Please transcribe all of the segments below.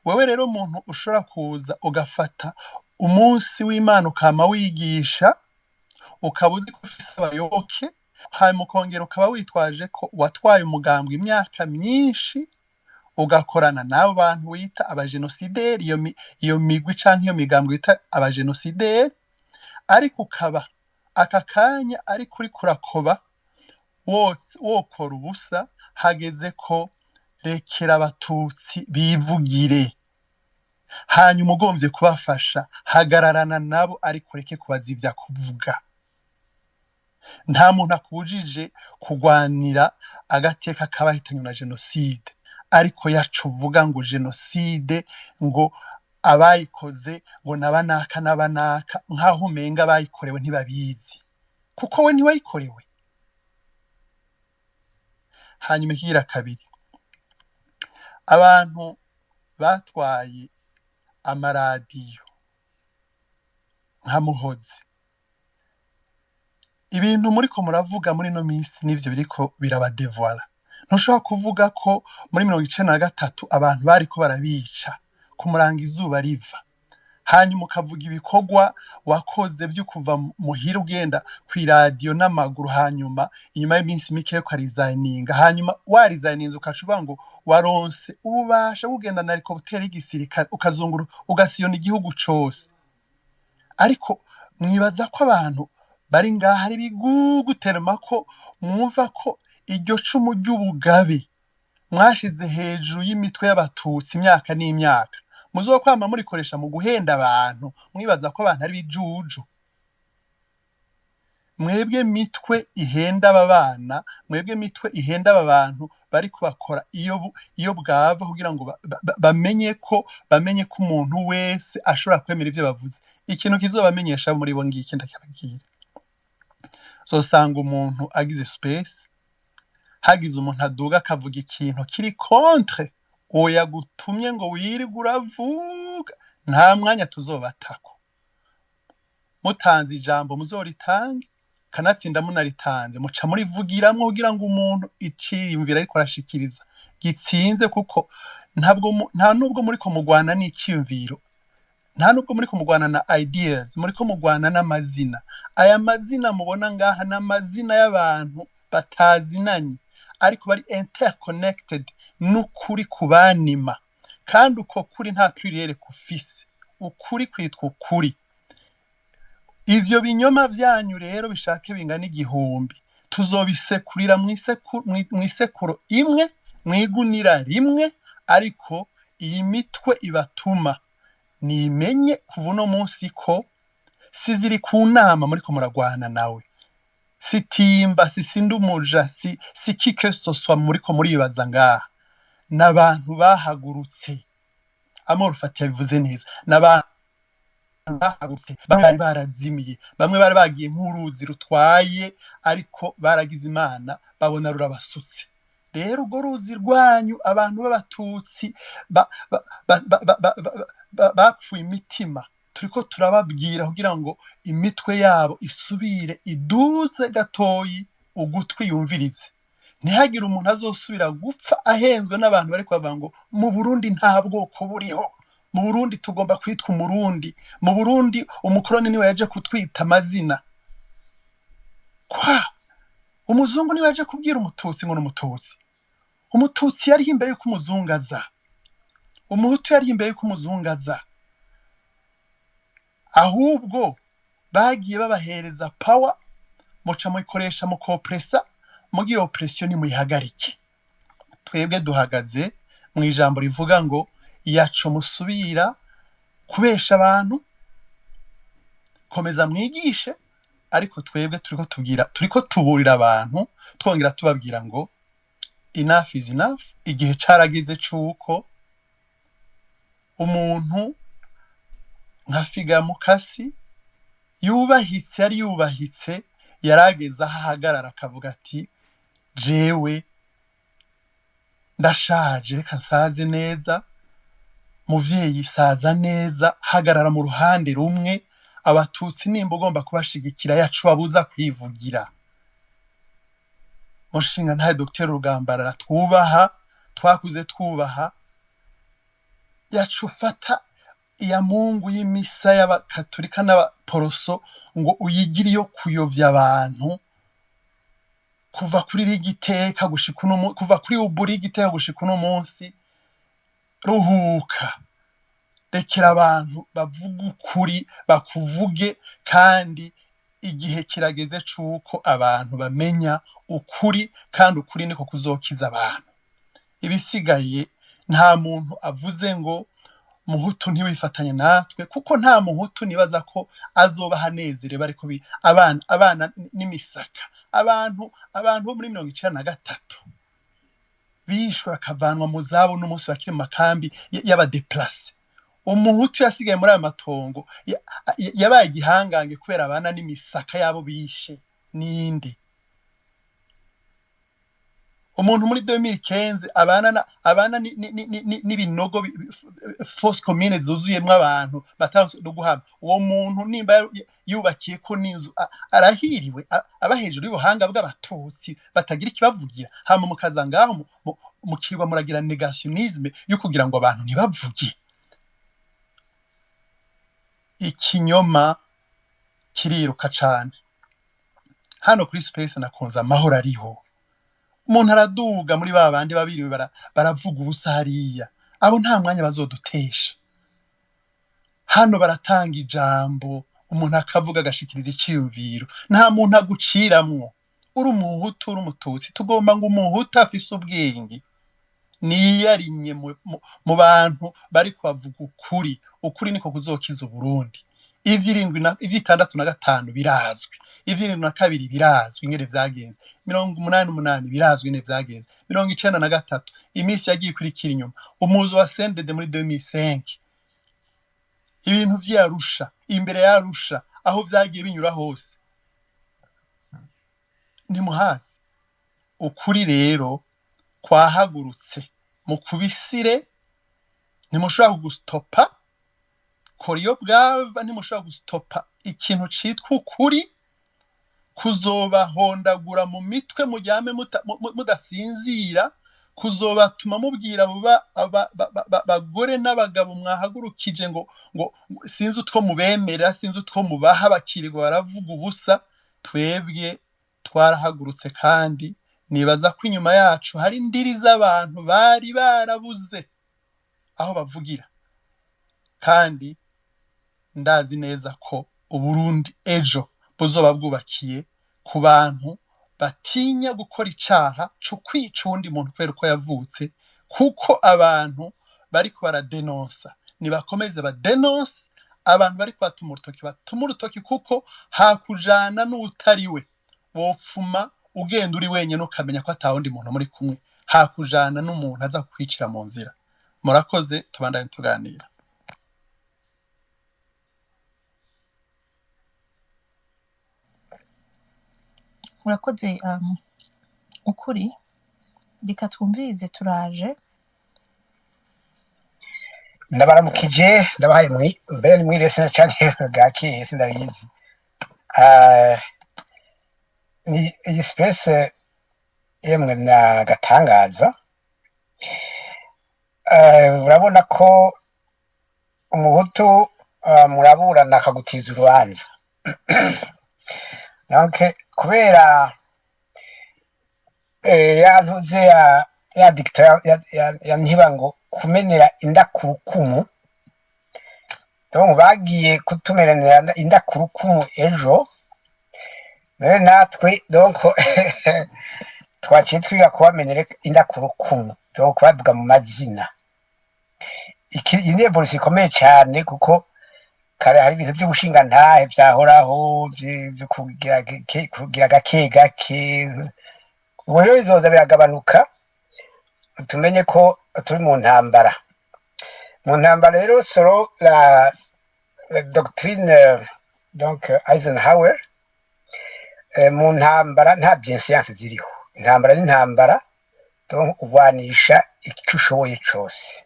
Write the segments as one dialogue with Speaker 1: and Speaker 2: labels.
Speaker 1: wewe rero umuntu ushobora kuza ugafata umunsi w'Imana ukama wigisha ukaba uzi ko ufise abayoboke hanyuma ukongera ukaba witwaje ko watwaye umugambwe imyaka myinshi ugakorana n'abo bantu wita abajenosideri iyo migwi canke iyo migambwe wita abajenosideri ariko ukaba aka kanya ariko uri kurakoba wokora ubusa hageze ko rekera abatutsi bivugire hanyuma ugombye kubafasha hagararana nabo ariko reke kubazivya kuvuga nta muntu akubujije kugwanira agateka kabahitanywe na jenoside ariko yacuvuga ngo jenoside ngo abayikoze ngo nabanaka nkaho umenga bayikorewe ntibabizi kuko we ntiwayikorewe. Hanyuma ikigira kabiri, abantu batwaye amaradiyo nka Muhozi, ibintu muriko muravuga muri no minsi nivyo biriko birabadevoila. Ntushobora kuvuga ko muri 1993 abantu bariko barabica kumuranga izuba riva, hanyuma ukavuga ibikorwa wakoze byo kuva muhira ugenda kw'iradiyo n'amaguru, hanyuma inyuma y'iminsi mike yo kwarizayininga, hanyuma warizayininze ukacuvuga ngo waronse ububasha bugenda na helicopter y'igisirikare ukazunguru ugasiyona igihugu cose. Ariko mwibaza ko abantu bari ngaha ari biguguterema ko mwumva ko iryo cumu ry'ubugabe mwashize hejuru y'imitwe y'abatutsi imyaka n'imyaka muzokwama murikoresha mu guhenda abantu, mwibaza ko abantu ari bijuju. Mwebwe mitwe ihenda aba bana, mwebwe mitwe ihenda aba bantu bari kubakora iyo bwava kugira ngo bamenye ko umuntu wese ashobora kwemera ivyo bavuze. Ikintu kizobamenyesha muri bo ngiki ndakababwira, zosanga umuntu agize space, hagize umuntu aduga akavuga ikintu kiri contre oya gutumye ngo wirirwe uravuga, nta mwanya tuzobatako. Mutanze ijambo muzoritange, kanatsinda munaritanze muca murivugiramwo kugira ngo umuntu iciyumvira ariko arashikiriza gitsinze, kuko nta nubwo muriko mugwana n'iciyumviro, nta nubwo muriko mugwana na ideas, muriko mugwana n'amazina. Aya mazina mubona ngaha n'amazina y'abantu batazinanye ariko bari interconnected n'ukuri kubanima, kandi uko kuri nta pluriel kufise, ukuri kwitwa ukuri. Ivyo binyoma vyanyu rero bishake bingana igihumbi, tuzobisekurira mwisekuro imwe, mwigunira rimwe, ariko iyi mitwe ibatuma nimenye kuva uno munsi ko siziri ku nama muriko muragwana nawe, sitimba sisindumuja si kike soswa muriko muribaza ngaha, n'abantu bahagurutse. Amor Fatiya bivuze neza, n'abantu bahagurutse, bamwe bari barazimiye, bamwe bari bagiye nk'uruzi rutwaye, ariko baragize Imana babona rurabasutse. Rero urwo ruzi rwanyu abantu b'abatutsi bapfuye imitima, turiko turababwira kugira ngo imitwe yabo isubire iduze gatoyi, ugutwi yumvirize. Ntihagire umuntu azosubira gupfa ahenzwe n'abantu bari kubavuga ngo mu Burundi nta bwoko buriho, mu Burundi tugomba kwitwa umurundi, mu Burundi umukoroni niwe yaje kutwita amazina. Kwa umuzungu niwe yaje kubwira umututsi ngo n'umututsi. Umututsi yari imbere yuko umuzungaza, umuhutu yari imbere yuko umuzungaza. Ahubwo bagiye babahereza power, muca muyikoresha mu kopresa, mugiye opression muyihagarike. Twebwe duhagaze mu ijambo rivuga ngo yacu musubira kubesha abantu, komeza mwigishe, ariko twebwe turiko tuburira abantu, twongera tubabwira ngo enough is enough. Igihe carageze cuko umuntu nka Figa Mukasi yubahitse yarageza ahagarara akavuga ati jewe ndashaje, reka nsaze neza. Muvyeyi saza neza, hagarara mu ruhande rumwe, abatutsi nimba ugomba kubashigikira yacu babuza kwivugira. Mushinga ntaye Dr. Rugambarara twubaha, twakuze twubaha, yacufata iya Mungu y'imisa y'abakatolika n'abaporoso ngo uyigire iyo kuyovya abantu kuva kuri rigiteka gushika kuva kuri uburi igiteka gushika uno munsi. Ruhuka, rekera abantu bavuga ukuri, bakuvuge, kandi igihe kirageze cuko abantu bamenya ukuri, kandi ukuri niko kuzokiza abantu. Ibisigaye nta muntu avuze ngo muhutu ntiwifatanye natwe, kuko nta muhutu nibaza ko azoba hanezerewe ariko abana n'imisaka, abantu bo muri 1993 bishwe bakavanwa mu zabo n'umunsi bakiri mu makambi y'abadeplace. Umuhutu yasigaye muri ayo matongo yabaye igihangange kubera abana n'imisaka yabo bishe. Ninde umuntu muri 2015 abana n'ibinogo force commune zuzuyemwe abantu batanze guhamba? Uwo muntu nimba yubakiye ko n'inzu arahiriwe, aba hejuru y'ubuhanga bw'abatutsi batagira ikibavugira, hama mukaza ngaho mukirwa muragira negationisme yo kugira ngo abantu ntibavuge. Ikinyoma kiriruka cane. Hano kuri Space nakunze amahoro ariho. Umuntu araduga muri babandi babiriwe baravuga ubusa hariya, abo nta mwanya bazodutesha. Hano baratanga ijambo, umuntu akavuga agashikiriza iciyumviro, nta muntu aguciramwo. Uri umuhutu uri umututsi, tugomba ngo umuhutu afise ubwenge niyarimye mu bantu bari kubavuga ukuri. Ukuri niko kuzokiza Burundi. Ivy'itandatu na gatanu birazwi, ivy'irindwi na kabiri birazwi ingene vyagenze, 88 birazwi ingene vyagenze, 93 imisi yagiye kurikira inyuma, umuzo wa CNDD muri 2005, ibintu vy'Arusha, imbere y'Arusha aho vyagiye binyura hose. Nimuhazi ukuri rero kwahagurutse mu kubisire, ntimushobora kugustopa. Koriyo bwava ntimushobora gustopa ikintu citwa ukuri, kuzobahondagura mu mitwe mujyame mudasinzira, kuzobatuma mubwira bagore n'abagabo mwahagurukije ngo sinzi utwo mubemera, sinzi utwo mubaha, bakirirwa baravuga ubusa. Twebwe twarahagurutse, kandi nibaza ko inyuma yacu hari indiri z'abantu bari barabuze aho bavugira, kandi ndazi neza ko Uburundi ejo buzoba bwubakiye ku bantu batinya gukora icaha cyo kwica undi muntu kubera ko yavutse. Kuko abantu bari baradenonsa, nibakomeze badenonse. Abantu bari batuma urutoki, kuko hakujana n'utariwe bopfuma ugenda uri wenyene ukamenya ko atawundi muntu muri kumwe, hakujana n'umuntu aza kukwicira mu nzira. Murakoze, tubandanye tuganira.
Speaker 2: Murakoze. Ukuri reka twumvirize turaje.
Speaker 3: Ndabaramukije, ndabahaye mbere mwire sina canke gake sindabizi. Ni iyi Space yemwe na gatangaza. Urabona ko umuhutu muraburana akagutiza urubanza. Okay, kubera yantuze ya dictator ya ntiba ngo kumenera indakurukumu, donc bagiye kutumeranira indakurukumu ejo, natwe donc twaciye twiga kubamenera indakurukumu, donc bavuga mu mazina. Iyi ni evolution ikomeye cyane, kuko kare hari ibintu by'ubushinga ntahe byahoraho byo kugira gake. Ubu rero bizoza biragabanuka, tumenye ko turi mu ntambara. Mu ntambara rero solo la doctrine donc Eisenhower, mu ntambara nta bienséance ziriho. Intambara n'intambara, donc urwanisha icyo ushoboye cyose.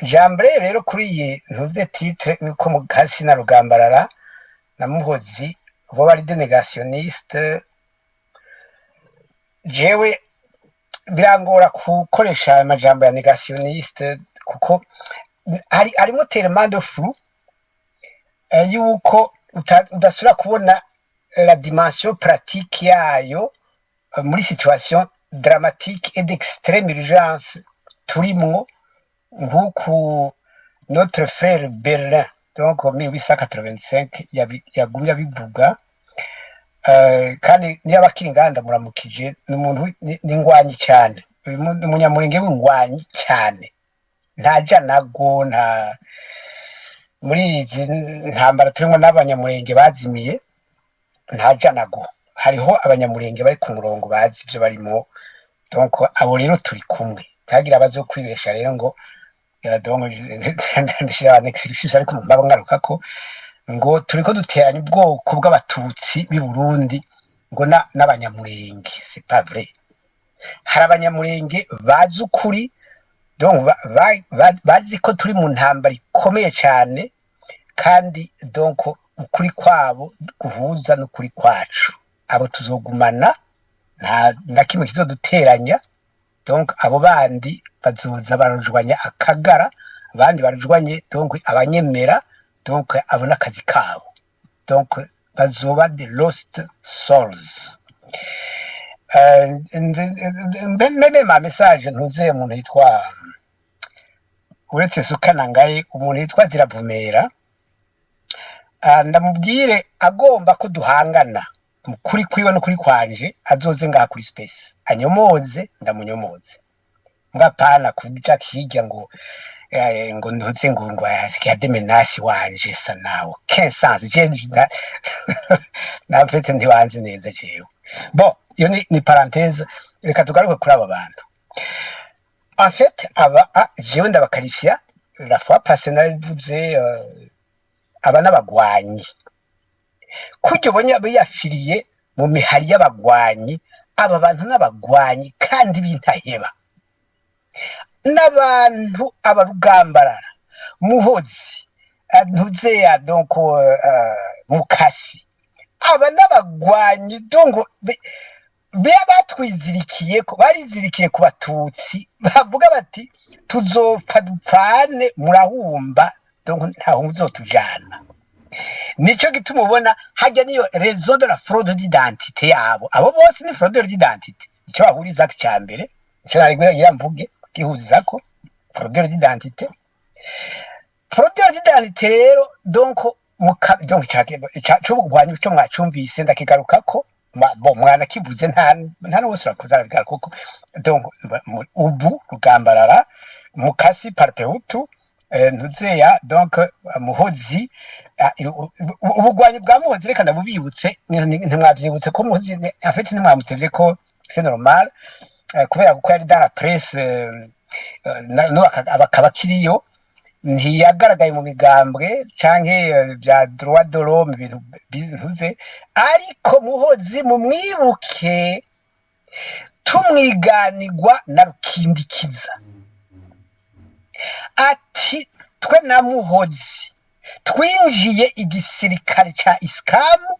Speaker 3: Jambre rero kuri iyi ntuze titre ko mu kasi na Rugambarara na Muhozi bo bari denegationniste. Jewe birangora gukoresha amajambo ya negationniste kuko harimo tellement de flou yuko udasubira kubona la dimension pratique yayo muri situation dramatique et d'extrême urgence turimwo nk'uku notre frère Berlin donc en 1885 yagumye abivuga kandi niyo abakiri inganda muramukije ni umuntu n'ingwanyi cyane umunyamurenge w'ingwanyi cyane nta janago nta muri izi ntambara turimo n'abanyamurenge bazimiye nta janago hariho abanyamurenge bari ku murongo bazi ibyo barimo donc abo rero turi kumwe ntagira abazo kwibesha rero ngo donc ndashira excuse ariko mbaba ngaruka ko ngo turiko duteranya ubwoko bw'abatutsi b'i Burundi ngo n'abanyamurenge c'est pas vrai hari abanyamurenge bazi ukuri donc bazi ko turi mu ntambara ikomeye cyane kandi donc ukuri kwabo guhuza n'ukuri kwacu abo tuzogumana nta kimwe kizoduteranya donc abo bandi bazoza barujwanya akagara abandi barujwanye donc abanyemera donc abona akazi kabo donc bazoba the lost souls mbeme ma message ntuze umuntu yitwa uretse sukana ngaye umuntu yitwa Ziravumera ndamubwire agomba ko duhangana kuri kwiwe no kuri kwanje azoze ngaha kuri space anyomoze ndamunyomoze ngapana kuja kijya ngo ntuze ngo yasikia demenasi wanje sa nawe kensanze je na fete ndiwanze neza jewe bon iyo ni parenthèse reka tugaruke kuri aba bantu en fait jewe ndabakarifia la fois passée narivuze aba n'abagwanyi kujya ubonye biyafiriye mu mihari y'abagwanyi aba bantu n'abagwanyi kandi bintaheba n'abantu abarugambarara Muhozi ntuzeya donc Mukasi aba n'abagwanyi donc batwizirikiye ko barizirikiye ku batutsi bavuga bati tuzopfa dupfane murahumba donc ntaho muzotujana nico gituma ubona hajya niyo raison de la fraude d'identité yabo abo bose ni fraude d'identité ico bahuriza cya mbere ico nari yamvuge gihuza ko fraude d'identité rero donc cy'ubugwanyi cyo mwacyumvise ndakigaruka ko bo mwana kivuze nta no bose rakuza bigaruka koko donc ubu rugambarara Mukasi Partehutu ntuzeya donc Muhozi ubugwanyi bwa Muhozi reka ndabubibutse ntimwabyibutse ko Muhozi afite ntimwamutevye ko c'est normal kubera ko yari dans la presse no abakabakiriyo ntiyagaragaye mu migambwe canke bya droit de l'homme ibintu bivuze ariko Muhozi mu mwibuke tumwiganirwa na Rukindikiza ati twe na Muhozi twinjiye igisirikare ca iskamu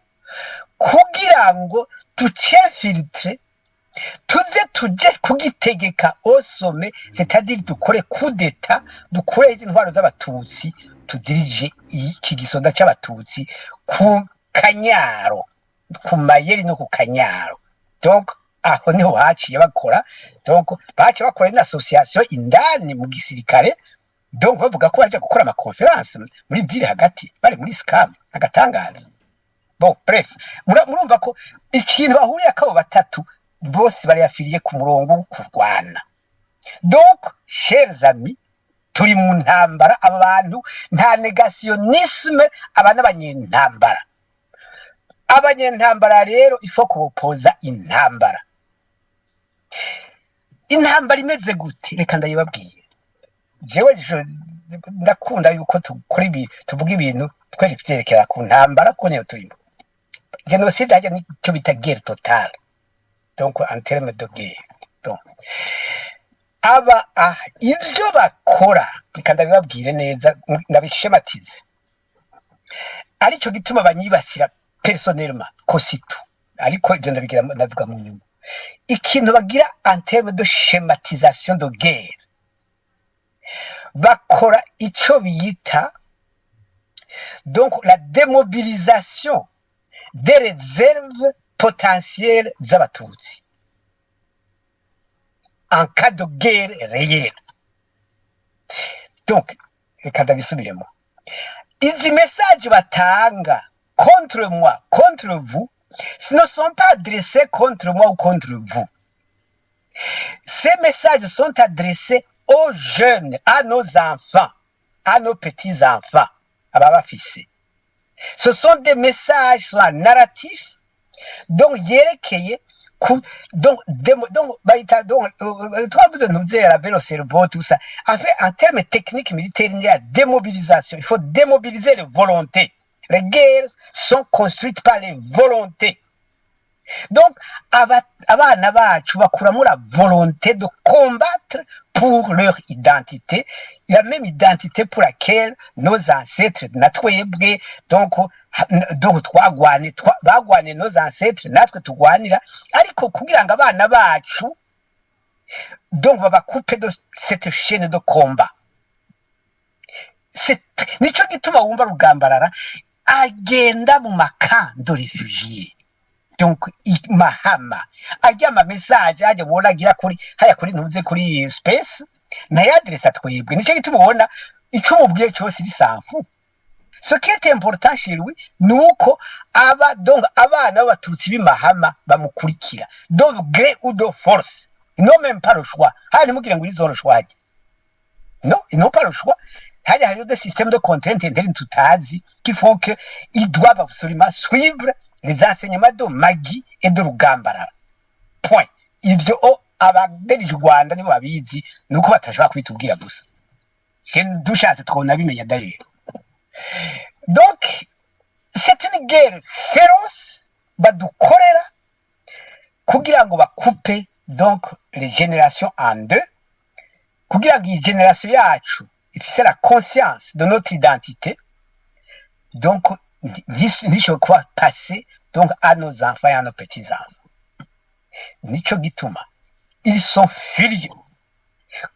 Speaker 3: kugira ngo tuce filtre tuje kugitegeka osome c'est-à-dire dukore coup d'état dukore intwaro z'abatutsi tudirije iki gisonda c'abatutsi ku Kanyaro ku Mayeri no ku Kanyaro donc aho niho haciye bakora donc baciye bakora une association indani mu gisirikare donc bavuga ko baje gukora ama conference muri ville hagati bari muri scam agatangaza bon bref murumva ko ikintu bahuriye akabo batatu bose bari yafiriye ku murongo wo kurwana donc chers amis turi mu ntambara abantu nta negationnisme abana abanyentambara rero ifo kubopoza intambara imeze gute reka ndayibabwiye jewe ndakunda yuko tuvuga ibintu twari byerekera ku ntambara ko niyo turimo genocide hajya nicyo bita guerre totale donc en terme de guerre donc ibyo bakora reka ndabibabwire neza ndabishematize aricyo gituma banyibasira personnellement kositu ariko ibyo ndavuga mu nyuma ikintu bagira en terme de schématisation de guerre bakora ico biyita donc la démobilisation des réserves potentielles z'abatutsi en cas de guerre réelle. Donc reka ndabisubiremo, izi message batanga contre moi, contre vous, ce ne sont pas adressés contre moi ou contre vous. Ces messages sont adressés aux jeunes, à nos enfants, à nos petits-enfants, à Baba Fissé. Ce sont des messages soit narratifs, donc yerekeye donc twavuze ntuzera la vélo cerveau tout ça. En fait, en termes techniques militaires, il y a démobilisation. Il faut démobiliser les volontés. Les guerres sont construites par les volontés. Donc, abana bacu bakuramo la volonté de combattre pour leur identité, la même identité pour laquelle nos ancêtres natwebwe donc bagwane nos ancêtres natwe tugwanira, ariko kugira ngo abana bacu donc babakoupe de cette chaîne de combat. Nico gituma wumva Rugambarara agenda mu makando refugiés. Donc Mahama ajya ama message ajya bona agira kuri haya kuri ntuze kuri space na yadresse atwebwe, nico gituma ubona icyo mubwiye cyose bisanfu. Ce qui est important chez lui nuko donc abana b'abatutsi b'Imahama bamukurikira de gré ou de force. Ils n'ont même pas le choix. Hano mugire ngo ils ont le choix. Non, ils n'ont pas le choix. Il y a des systèmes de contraintes internes tutazi qui font que ils doivent absolument suivre les enseignements de Maggie et de Rugambarara. Point. Ibyo abaderije u Rwanda nibo babizi nuko batashobora kwitubwira gusa. Dushatse twonabimenya d'ailleurs. Donc c'est une guerre féroce badukorera kugira ngo bakupe donc les générations en deux, kugira ngo iyi génération yacu ifise la conscience de notre identité, donc nisho quoi passer donc à nos enfants et à nos petits-enfants. Nico gituma ils sont furieux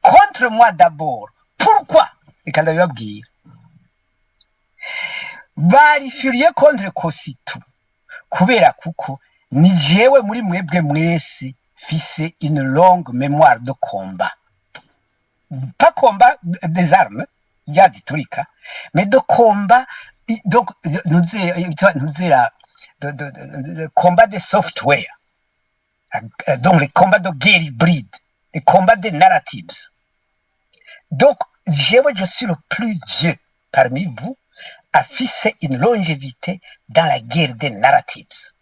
Speaker 3: contre moi d'abord. Pourquoi? Reka ndabibabwira. Bari furieux contre Kositu kubera kuko ni jewe muri mwebwe mwese fise une longue mémoire de combat. Pas combat des armes, yaziturika, mais de combat, donc nous combat des software, donc les combats de guerre hybride, les combats des narratives. Donc je suis le plus vieux parmi vous à fixer une longévité dans la guerre des narratives.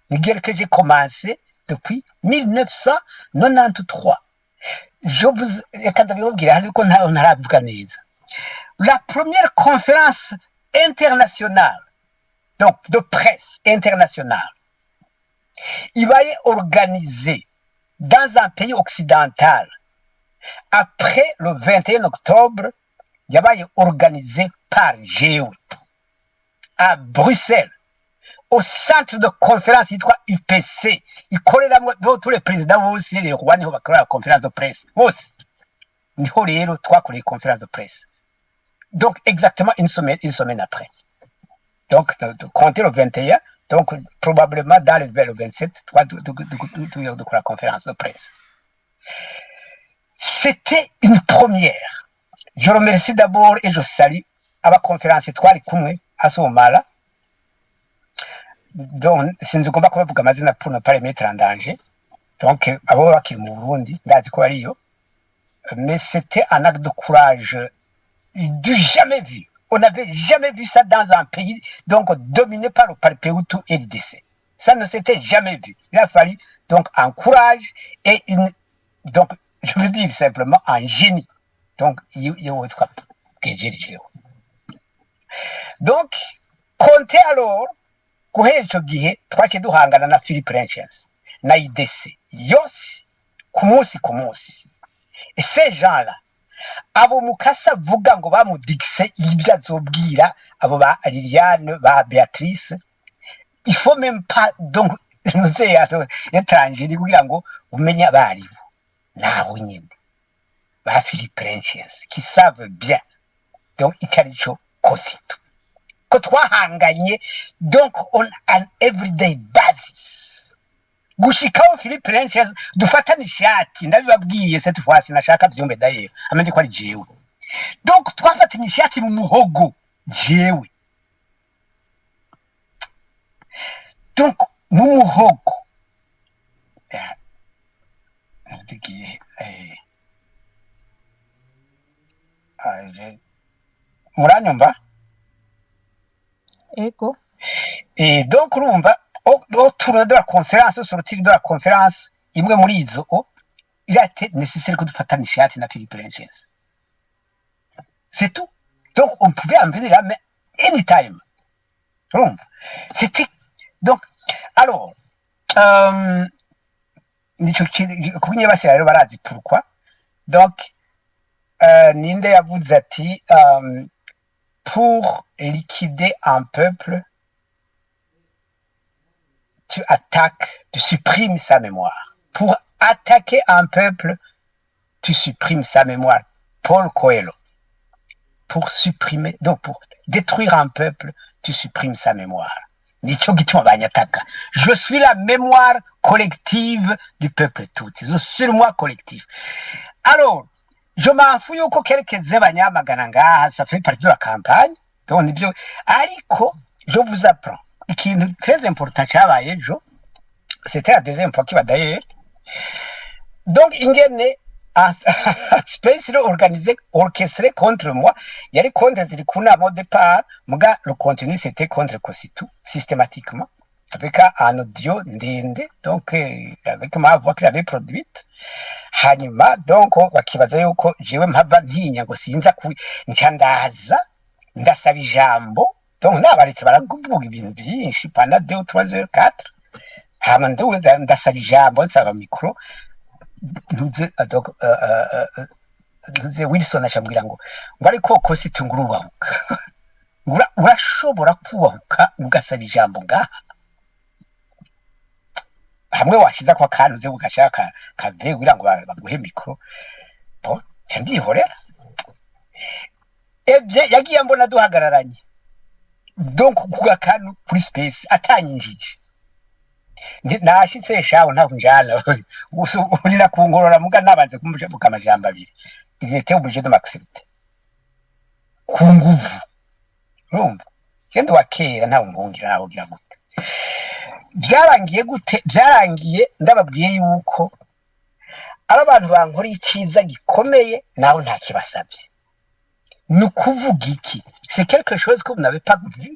Speaker 3: Une guerre que j'ai commencé depuis 1993. La première conférence internationale, donc de presse internationale, il va être organisée dans un pays occidental. Après le 21 octobre, il va être organisé par GEO à Bruxelles, au centre de conférence, il croit UPC. Il connaît tous les présidents aussi, les rois, ils vont créer la conférence de presse. Aussi, il faut les trois conférences de presse. Donc, exactement une semaine après. Donc, compter le 21, donc probablement dans le 27, de la conférence de presse. C'était une première. Je remercie d'abord et je salue à la conférence 3 à ce moment-là. Donc, sinzi ugomba kubavuga amazina pour ne pas les mettre en danger. Donc, abo bakiri mu Burundi, ndazi ko ariyo. Mais c'était un acte de courage du jamais vu. On n'avait jamais vu ça dans un pays donc dominé par le Hutu et l'IDC. Ça ne s'était jamais vu. Il a fallu donc un courage et donc, je veux dire simplement un génie. Donc, donc, comptez alors guhera icyo gihe twaciye duhangana na Philip Renchens na IDC yose ku munsi et ces gens-là abo Mukasa avuga ngo bamudigise ibyo azobwira abo ba Liliane ba Béatrice, il faut même pas donc nous étranger kugira ngo umenye abari nabo nyine. ba Philippe Lenches qui savent bien donc icarico Kositu ko twahanganye donc on an everyday basis gushikaho Philippe Lenches dufatana ishati ndabibabwiye cette fois sinashaka byumbe d'ailleurs amende ko ari jewe donc twafatanye ishati mu muhogo jewe donc mu muhogo ndigiye muranyumva
Speaker 2: ego
Speaker 3: et donc urumva autour de la conférence sortir de la conférence imwe muri izo il a été nécessaire que dufatane ishati na Philippe Lenches c'est tout donc on pouvait en venir là mais anytime urumva c'était donc alors nico kubinye basira rero barazi pourquoi donc ninde yavuze ati pour liquider un peuple tu attaques, tu supprimes sa mémoire. Pour attaquer un peuple, tu supprimes sa mémoire. Paul Coelho. Pour supprimer, donc pour détruire un peuple, tu supprimes sa mémoire. Je suis la mémoire collective du peuple tout. Je suis le moi collectif. Alors, je m'en fous yuko quelques abanyamagana ngaha, ça fait partie de la campagne. Donc, ariko, je vous apprends. Qui est très important cyabaye ejo, c'était la deuxième fois qu'il va d'ailleurs. Donc, ingene space organisé, orchestré contre moi. Il y a les contre Zirikuna au départ. Muga, le contenu c'était contre Kositu, systématiquement. Avec un audio ndende, donc avec ma voix que j'avais produite. Hanyuma, donc, bakibaza yuko jewe mpava ntinya ngo sinza ncandaza ndasaba ijambo. Donc nabaritse barakuvuga ibintu byinshi pendant 2 ou 3 heures 4 hama ndasaba ijambo nsaba micro ntuze Wilson ashambwira ngo ariko Kositu ngurubahuka urashobora kubahuka ugasaba ijambo ngaha hamwe washiza kwa kantu ze ugashaka kave wira ngo baguhe micro bon ndihorera ebye yagiye mbona duhagararanye donc kuga kantu kuri space atanyinjije nashitse shawo ntabwo njana urira kungorora muga nabanze kumuje mukamajamba abiri ils étaient obligés de m'accepter ku nguvu urumva kendo wakera nta mbungira naho gira gute byarangiye ndababwiye yuko ari abantu bankora iciza gikomeye naho nta kibasabye nukuvuga iki c'est quelque chose que vous n'avez pas vu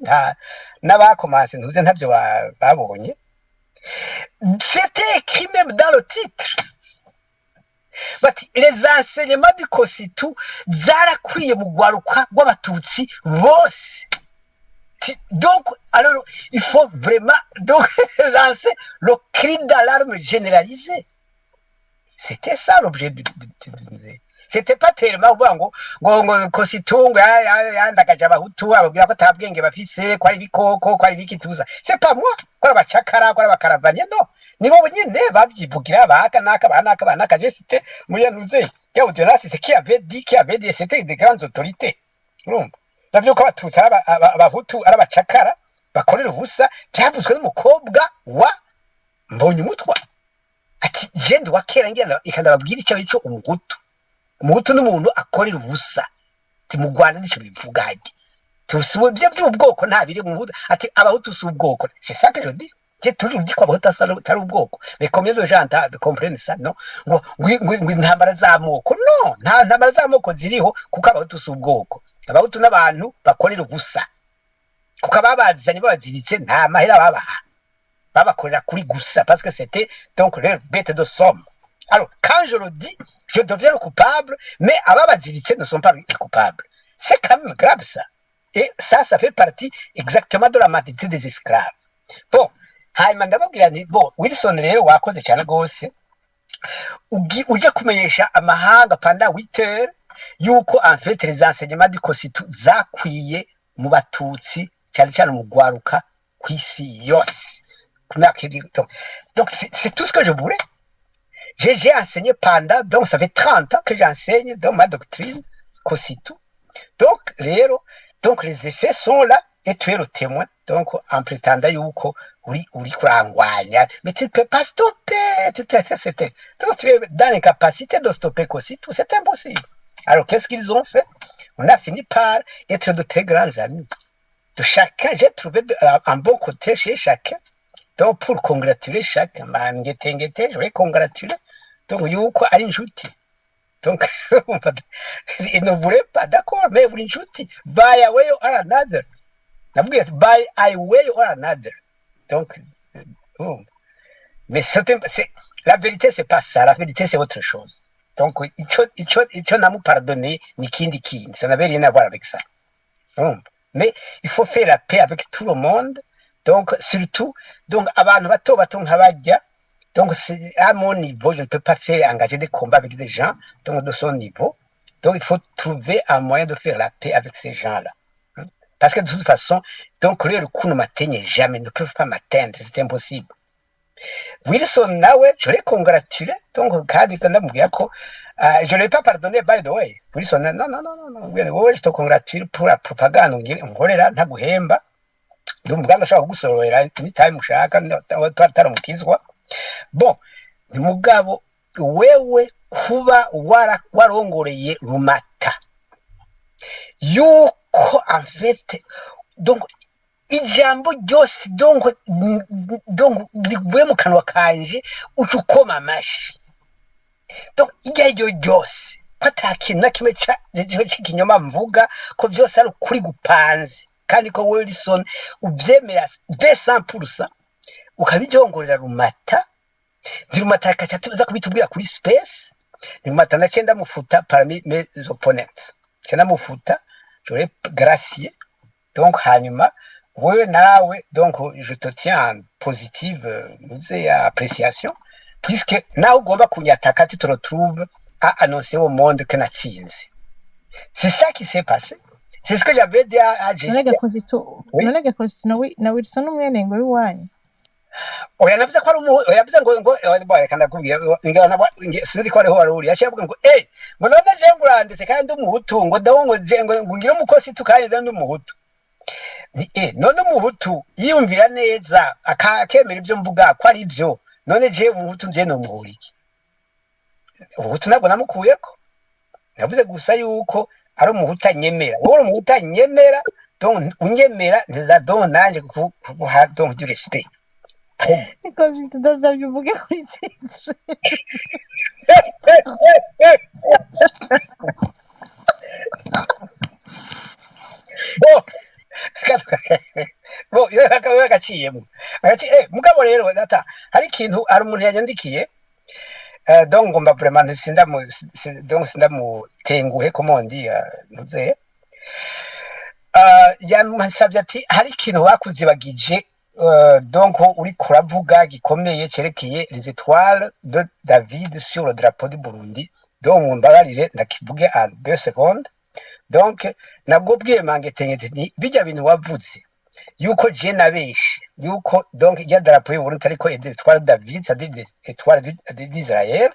Speaker 3: n'abakomanse ntuze ntabyo babonye c'était écrit même dans le titre bati les enseignements du Kositu zarakwiye mu gwaruka rw'abatutsi bose donc alors il faut vraiment donc lancer le cri d'alarme généralisé c'était ça l'objet du musée. C'était pas tellement ngo Kositu ngo yandagaje abahutu ababwira ko tabwenge bafise ko ari bikoko ko ari bikituza c'est pas moi ko abacakara ko abakaravanye no nibo nyine babyivugira banaka c'était muri yanuze yabo Jonas c'est qui avait dit c'était des grandes autorités urumva navyo ko abatutsi abahutu arabacakara bakorera ubusa byavuzwe n'umukobwa wa Mbonye umutwa ati jende wakera ngenda ikandababwira icyo bico umuhutu n'umuntu akorera ubusa ti mu Rwanda nico bivuga haje tusiwe by'ubwoko nta biri mu ati abahutu subwoko c'est ça que je dis que toujours dit quoi abahutu atari ubwoko mais combien de gens comprennent ça non ngo intambara z'amoko no nta ntambara z'amoko ziriho kuko abahutu subwoko abahutu n'abantu bakorera ubusa kuko ababazanye babaziritse nta mahera babakorera kuri gusa parce que c'était donc leur bête de somme. Alors quand je le dis je deviens le coupable, mais ababaziritse ne sont pas les coupables. C'est quand même grave ça. Et ça fait partie exactement de la mentalité des esclaves. Bon, bon, Wilson rero wakoze cyane gose. Ujya kumenyesha amahanga pendant 8 heures yuko en fait les enseignements du Kositu zakwiye mu batutsi cyane mu gwaruka kwisi yose. Donc c'est tout ce que je voulais. J'ai enseigné pendant, donc ça fait 30 ans que j'enseigne dans ma doctrine, Kositu. Donc, les effets sont là, et tu es le témoin, donc en prétendant yuko, uri kurangwanya, mais tu ne peux pas stopper, donc tu es dans l'incapacité de stopper Kositu, c'est impossible. Alors, qu'est-ce qu'ils ont fait? On a fini par être de très grands amis. De chacun, j'ai trouvé un bon côté chez chacun. Donc, pour congratuler chacun, je vais congratuler. Donc, yuko ari inshuti. Donc, il ne voulait pas, d'accord, mais vous inshuti. By a way or another. By a way or another. Donc, mais la vérité, c'est pas ça. La vérité, c'est autre chose. Donc, il n'a pas pardonné, ni kindi. Ça n'avait rien à voir avec ça. Mais il faut faire la paix avec tout le monde. Donc, surtout, donc, abantu bato nk'abajya, donc, à mon niveau, je ne peux pas engager des combats avec des gens donc, de son niveau. Donc, il faut trouver un moyen de faire la paix avec ces gens-là. Parce que de toute façon, donc, le coup ne m'atteignent jamais, ne peuvent pas m'atteindre, c'est impossible. Wilson, nawe, je l'ai congratulé, donc, je ne l'ai pas pardonné, by the way. Wilson, non, je te congratule pour la propagande, nkorera ntaguhemba. Ndi umugambi ashobora kugusororera anytime ushaka, taramukizwa. Bon, mugabo wewe kuba warongoreye Rumata yuko en fait donc ijambo ryose donc rivuye mu kanwa kanje ucukoma amashi donc iryo ryose ko atakintu na kimwe c'ikinyoma mvuga ko byose ari ukuri gupanze kandi ko Wilson ubyemera 200%. Ukabiryongorera Rumata, Rumata akaca tuza kubitubwira kuri space, Rumata naciye ndamufuta parmi mes opponents. Ndamufuta, j'aurais gracié. Donc hanyuma wewe nawe, donc je te tiens en positive appréciation, puisque nawe ugomba kunyataka tu te retrouves à annoncer au monde que natsinze. C'est ça qui s'est passé. C'est ce que j'avais dit à Jessica.
Speaker 2: None Gakozito na Wilson umwene ngo wiwanyu.
Speaker 3: Oya navuze ko ari yavuze ngo rekana kubwira sinzi ko ariho waruri yaciye ngo ngo none je nguranditse kandi umuhutu ngo dawo ngo ngire umukosi tukanye ndi umuhutu none umuhutu yiyumvira neza akakemera ibyo mvuga ko ari byo none je umuhutu nje no muhuriki ubuhutu nabwo namukuyeko navuze gusa yuko ari umuhutu anyemera wowe umuhutu anyemera donc unyemera nza donc nanje kuguha donc du respect.
Speaker 2: Because tutazabye uvuge kuri titre.
Speaker 3: Bo yakawe gaciyemo mugabo rero data hari ikintu ari umuntu yanyandikiye donc ngomba vraiment sindamutenguhe comment dire ntuze yansabye ati hari ikintu bakuzibagije donc uri kuravuga gikomeye cerekeye les étoiles de David sur le drapeau du Burundi donc mbabarire ndakivuge en 2 secondes. Donc nabwo bwiye mangetenye ni bijya bintu wavuze yuko je nabeshe yuko donc ya drapeau y'u Burundi ariko les étoiles de David c'est-à-dire des étoiles d'Israël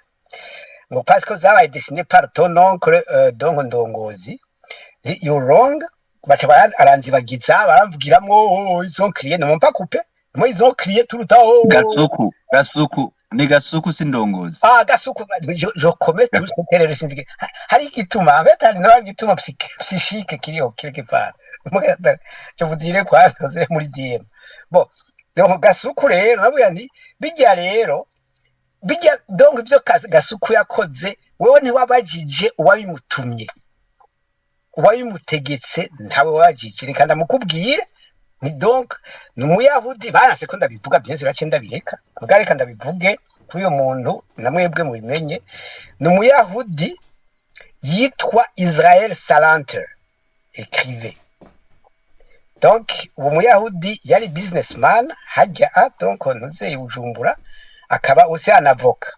Speaker 3: ngo parce que ça a été dessiné par ton oncle donc Ndongozi. You wrong. Bacha aranzibagiza baramvugiramwo ils ont crié ne m'ont pas coupé moi ils ont crié tout le temps
Speaker 4: Gasuku ni Gasuku sindongozi
Speaker 3: Gasuku je commets tout ce que les syndiqués hari gituma en fait hari no gituma psychique kiriho quelque part je vous dirais quoi c'est muri DM. Bon donc Gasuku rero nabuya nti bijya rero bijya donc ibyo Gasuku yakoze wewe ntiwabajije uwabimutumye uwabimutegetse ntawe wajije reka ndamukubwire ni donc ni umuyahudi baranse ko ndabivuga byenze bace ndabireka ubwo reka ndabivuge kuri uyo muntu namwebwe mu bimenye ni umuyahudi yitwa Israel Salanter écrivain. Donc uwo muyahudi yari businessman hajya donc ntuze Bujumbura akaba aussi un avocat.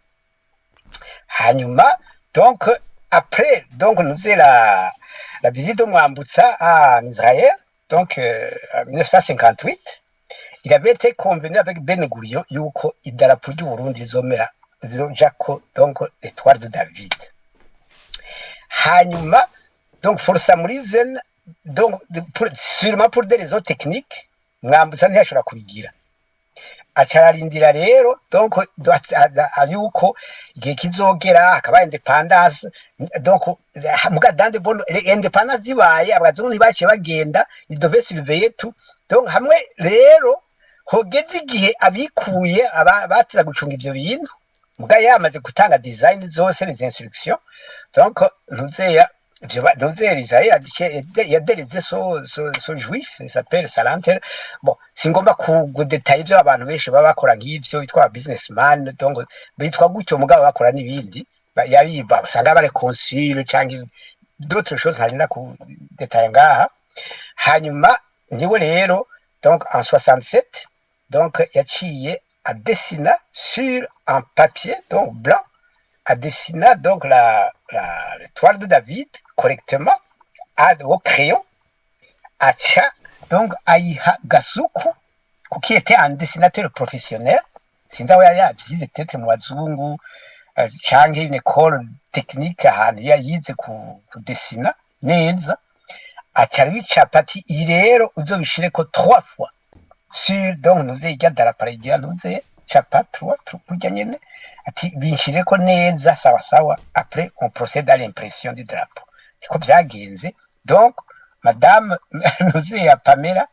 Speaker 3: Hanyuma donc après donc ntuze la visite de Mwambutsa en Israël, donc en 1958, il avait été convenu avec Ben Gurion yuko idarapo ry'u Burundi rizomera Jaco, donc l'étoile de David. Hanyuma, donc for some reason, donc sûrement pour des raisons techniques, mwambutsa ntiyashobora kubigira. Acararindira rero, donc yuko igihe kizogera hakaba independence, donc muga dans de bonnes independence zibaye abazungu ntibaciye bagenda, ils devaient surveiller tout. Donc hamwe rero hogeze igihe abikuye batiza gucunga ivyo bintu muga yamaze gutanga design zose les instructions. Donc ntuzeya Israël yadereze so juif, il s'appelle Salanter. Bon, singomba kudetaye ivyo abantu benshi baba bakora nk'ivyo bitwa businessman, donc bitwa gutyo mugabo bakora n'ibindi yari basanga bare consul canke d'autres choses ntarinda ku detaye ngaha. Hanyuma ndiwe rero donc en 67, donc yaciye a dessiner sur un papier donc blanc, a dessiner donc l'étoile de David correctement au crayon, acha donc ayiha Gasuku qui était un dessinateur professionnel, sinzi aho yari yavyize peut-être mu bazungu canke une école technique ahantu yayize kudessina neza, aca bicapa ati iyi rero uzobishireko 3 fois sur donc nuze irya darapara igira nuze chapa 3 kurya nyene ati binshireko neza sawa sawa, après on procède à l'impression du drapeau. Siko byagenze. Donc madame nuze ya Pamela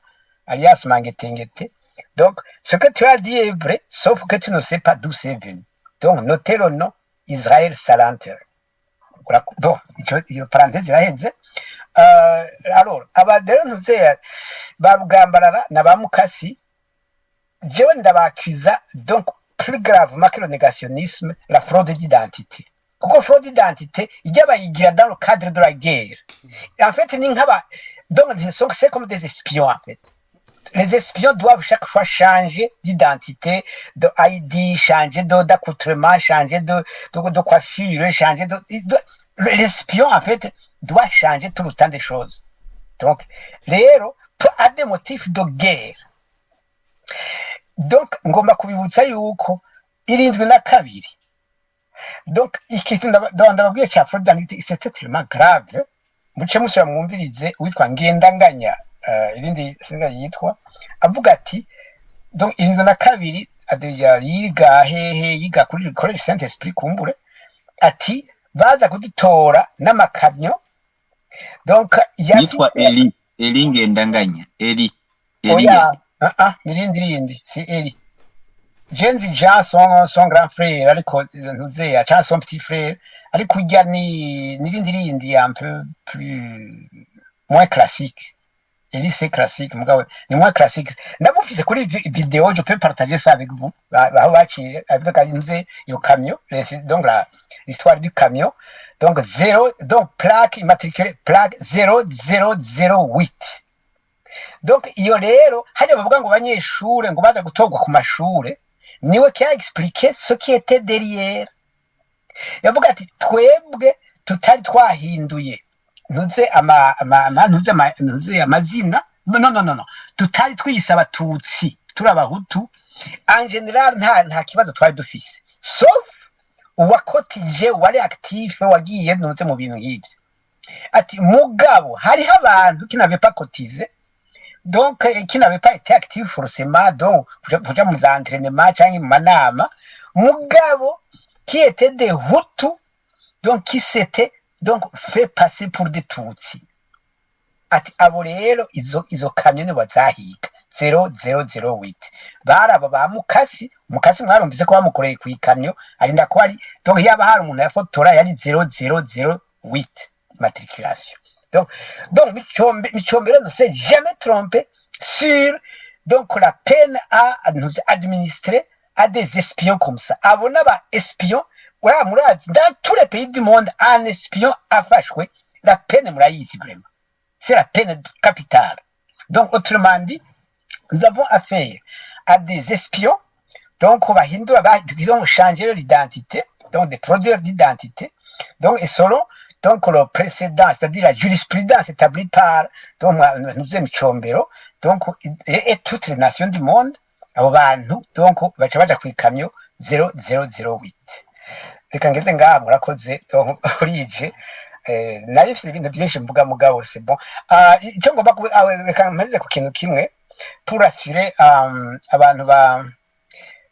Speaker 3: alias Mangetengete, donc ce que tu as dit est vrai, sauf que tu ne sais pas d'où c'est venu. Donc notez le nom Israël Salanter. Bon, iyo parenthèse iraheze. Alors abadero nuze barugambarara na bamukasi, jewe ndabakiza donc plus gravement que le négationnisme, la fraude d'identité. Kuko fraude d'identité ijya bayigira dans le cadre de la guerre. Et en fait ni nkaba donc c'est comme des espions en fait. Les espions doivent chaque fois changer d'identité, de ID, changer d'accoutrement, changer de coiffure, changer l'espion en fait doit changer tout le temps des choses. Donc rero à des motifs de guerre. Donc ngomba kubibutsa yuko 72, donc ikintu ndababwiye cya fraude d'identité c'est tellement grave, muce musubira mwumvirize witwa Ngendanganya irindi singa yitwa avuga ati donc 72 yiga hehe yiga kuri College Saint Esprit kumbure, ati baza kudutora n'amakamyo, donc
Speaker 4: yitwa Eli Ngendanganya Eli
Speaker 3: oya nirindi si Eli Jenzi Jean son grand frère ariko ntuze ya son petit frère ariko ujya nirindi un peu plus moins classique. Eli c'est classique mugabo ni moins classique. Ndamufise kuri vidéo, je peux partager ça avec vous. Aho baciye avec ntuze yo camion, donc l'histoire du camion, donc plaque immatriculée plaque 0008. Donc iyo rero hajya bavuga ngo banyeshure ngo baza gutogwa ku mashure, niwe qui a expliqué ce qui était derrière. Yavuga ati twebwe tutari twahinduye ntuze ntuze amazina, non tutari twiyise abatutsi turi abahutu en general, nta kibazo twari dufise, sauf uwakotije wari actif wagiye ntuze mu bintu nk'ibyo. Ati mugabo hariho abantu qui n'avaient pas cotisé, donc qui n'avait pas été actif forcément, donc pour les entraînements cyangwa mu manama, mugabo qui était des Hutus, donc qui s'était donc fait passer pour des Tutsi. Ati abo rero izo kamyo ni bazahiga 0008 baraba ba mukasi mwarumvise ko bamukoreye ku ikamyo arinda ko ari, donc yaba hari umuntu yafotora yari 0008 matriculation. Donc Michombero ne s'est jamais trompé sur donc la peine à nous administrer à des espions comme ça. Abona ba espions, voilà, dans tous les pays du monde, un espion a fâché, la peine murayizi vraiment. C'est la peine capitale. Donc autrement dit, nous avons affaire à des espions, donc on va ils ont changé l'identité, donc des produits d'identité, donc et selon donc le précédent, c'est-à-dire la jurisprudence établie par donc nous Michombero, donc et toutes les nations du monde, abo bantu donc baca baja ku ikamyo 0008. Reka ngeze ngaha murakoze urije nari mfite ibintu byinshi mvuga mugabo c'est bon. Icyo ngomba reka mparize ku kintu kimwe pour assurer abantu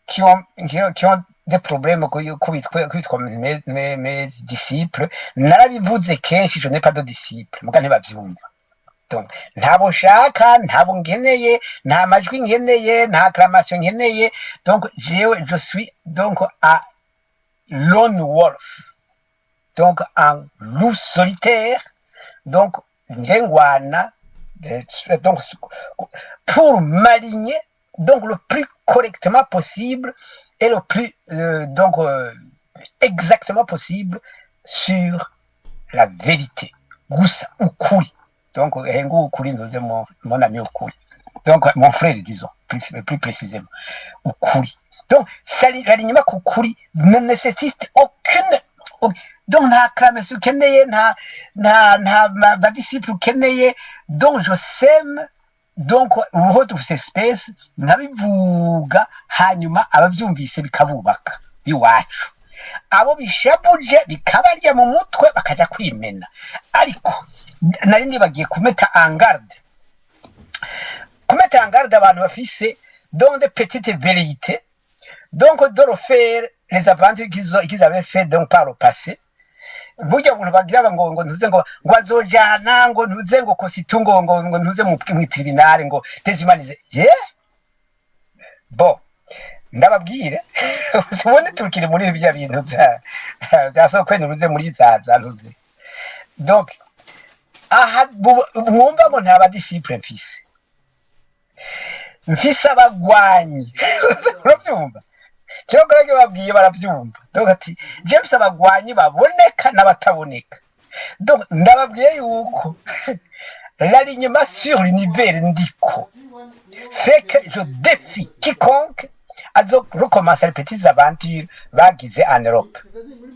Speaker 3: qui ont des problèmes kwitwa mes disciples. Narabivuze kenshi, je n'ai pas de disciples, muga ntibavyumva. Donc ntabo nshaka, ntabo nkeneye, nta majwi nkeneye, nta acclamation nkeneye. Donc je suis donc à lone wolf, donc un loup solitaire. Donc njengwana donc pour m'aligner donc le plus correctement possible et le plus exactement possible sur la vérité. Gusa ukuri. Donc hengu ukuri ndoze mon ami ukuri. Donc mon frère disons plus précisément ukuri. Donc l'alignement kukuri ne nécessite aucune donc nta acclamation ukeneye, nta disciple ukeneye. Donc je sème donc uruhodo espèce nkabivuga hanyuma abavyumvise bikabubaka biwacu, abo bishabuje bikabarya mu mutwe bakaja kwimena. Ariko nari nibagiye kumeta en garde abantu bafise donc des petites velléités donc de refaire les aventures qu'ils avaient fait donc par le passé. Burya buntu bagira ngo ntuze ngo azojana ngo ntuze ngo kositungo ngo ntuze mu tribunal ngo tezimanize bon ndababwire ubone turukire muri ibyo bintu bya so kwene uruze muri zaza ntuze. Donc aha mwumva ngo ntaba disciple mfise abagwanyi urabyumva cyogorage babwiye barabyumva. Donc ati James abagwanyi baboneka n'abataboneka. Donc ndababwiye yuko l'alignement sur l'univers ndiko fait que je défie quiconque à recommencer les petites aventures bagize en Europe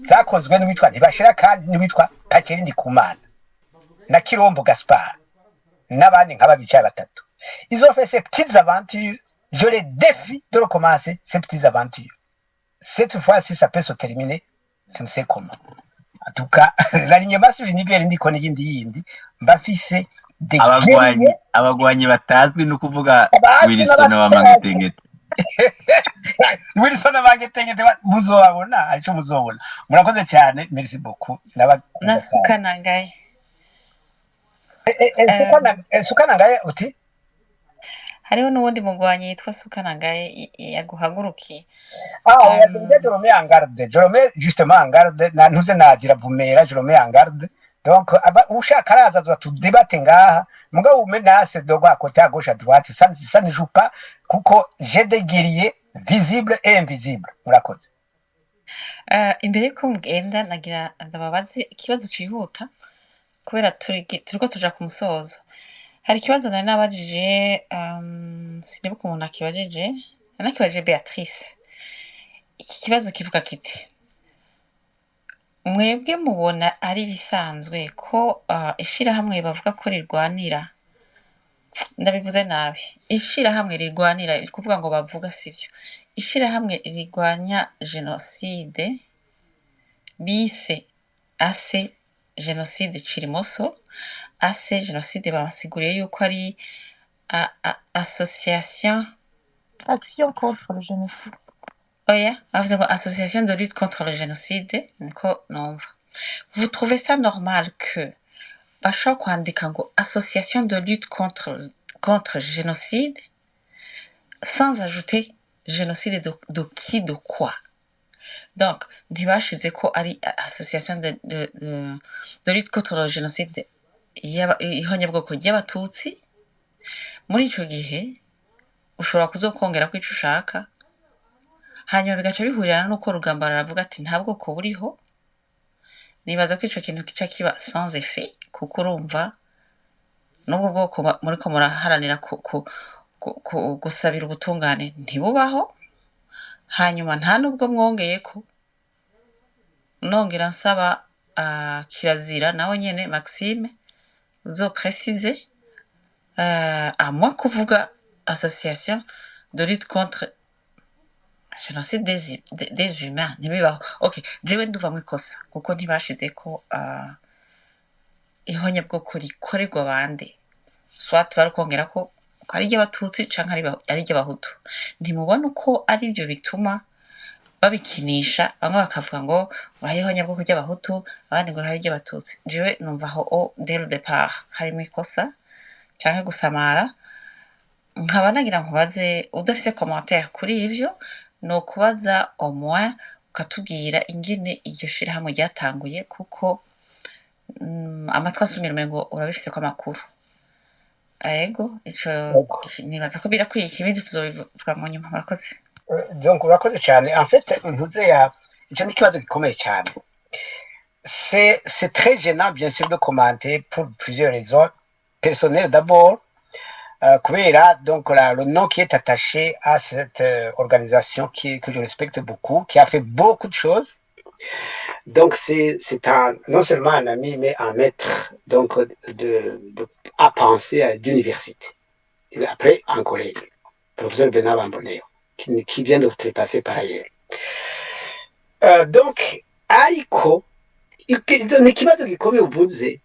Speaker 3: zakozwe n'uwitwa Ntibashira kandi n'uwitwa Pacheri Ndikumana na Kirombo Gaspard n'abandi nk'ababicaye batatu. Ils ont fait ces petites aventures. Je les défie de recommencer ces petites aventures. Cette fois-ci, ça peut se terminer, je ne sais comment. En tout cas, l'alignement sur l'univers ndiko n'iyindi mbafise des
Speaker 4: abagwanyi batazwi no kuvuga Wilson wa Mangetengete.
Speaker 3: Wilson wa Mangetengete muzobabona, arico muzobona. Murakoze cyane, merci beaucoup.
Speaker 5: Nasukana ngaye.
Speaker 3: Sukana ngaye uti?
Speaker 5: Hariho n'uwundi mugwanyi yitwa Sukana ngaye yaguhagurukiye.
Speaker 3: Je le mets en garde. Je le mets justement en garde. Ntuze nagira bumera, je le mets en garde. Donc ushaka araza tuba tudebate ngaha mugabo umenase dogo à côté à gauche à droite, ça ne joue pas kuko j'ai des guerriers visibles et invisibles. Murakoze.
Speaker 5: Imbere ko mugenda nagira ndababaze ikibazo cihuta kubera turiko tuja ku musozo. Hari ikibazo nari nabajije sinibuka umuntu akibajije, nakibajije Beatrice. Iki kibazo kivuga kiti: mwebwe mubona ari bisanzwe ko ishirahamwe bavuga ko rirwanira, ndabivuze nabi, ishirahamwe rirwanira kuvuga ngo bavuga sivyo, ishirahamwe rirwanya genocide bise ase genocide Cirimoso, ase genocide basiguriye yuko ari association
Speaker 2: Action contre le génocide.
Speaker 5: Oya, bavuze ngo association de lutte contre le génocide, niko numva. Vous trouvez ça normal que bashobora kwandika ngo association de lutte contre génocide sans ajouter génocide de qui, de quoi? Donc ntibashize ko ari association de lutte contre le génocide ihonyabwoko ry'abatutsi. Muri ico gihe ushobora kuzokongera ko ico ushaka, hanyuma bigaca bihurirana nuko Rugamba aravuga ati nta bwoko buriho. Nibaza ko ico kintu kica kiba sans effet kuko urumva n'ubwo bwoko muriko muraharanira gusabira ubutungane ntibubaho. Hanyuma nta nubwo mwongeyeko nongera nsaba kirazira nawe nyene Maxime uzopreciser à moi kuvuga association de lutte contre jenoside des humains ntibibaho. Okay, jewe nduvamwo ikosa kuko ntibashizeko ihonyabwoko rikorerwa abandi, swat barukongera ko ari iry'abatutsi canke ari iry'abahutu. Ntimubona uko ari byo bituma babikinisha, bamwe bakavuga ngo hariho ihonyabwoko ry'abahutu, abandi ngo hari iry'abatutsi. Jewe numva aho dès le départ harimo ikosa canke gusamara. Nkaba nagira nkubaze, udafise commentaire kuri ivyo, no kubaza au moins ukatubwira ingene iryo shirahamwe ryatanguye, kuko amatwi asumira umengo urabifise ko amakuru. Ego, ico nibaza ko birakwiye, ikibindi tuzobivuga mu nyuma. Murakoze.
Speaker 3: Donc urakoze cyane. En fait ntuze ya icyo ni kibazo gikomeye cyane. C'est très gênant bien sûr de commenter pour plusieurs raisons personnelles. D'abord kubera donc le nom qui est attaché à cette organisation que je respecte beaucoup, qui a fait beaucoup de choses. Donc c'est non seulement un ami mais un maître donc à penser d'université. Et après un collègue, professeur Bernard Bamboneo, qui vient de trépasser par ailleurs. Donc ariko ni ikibazo gikomeye uvuze,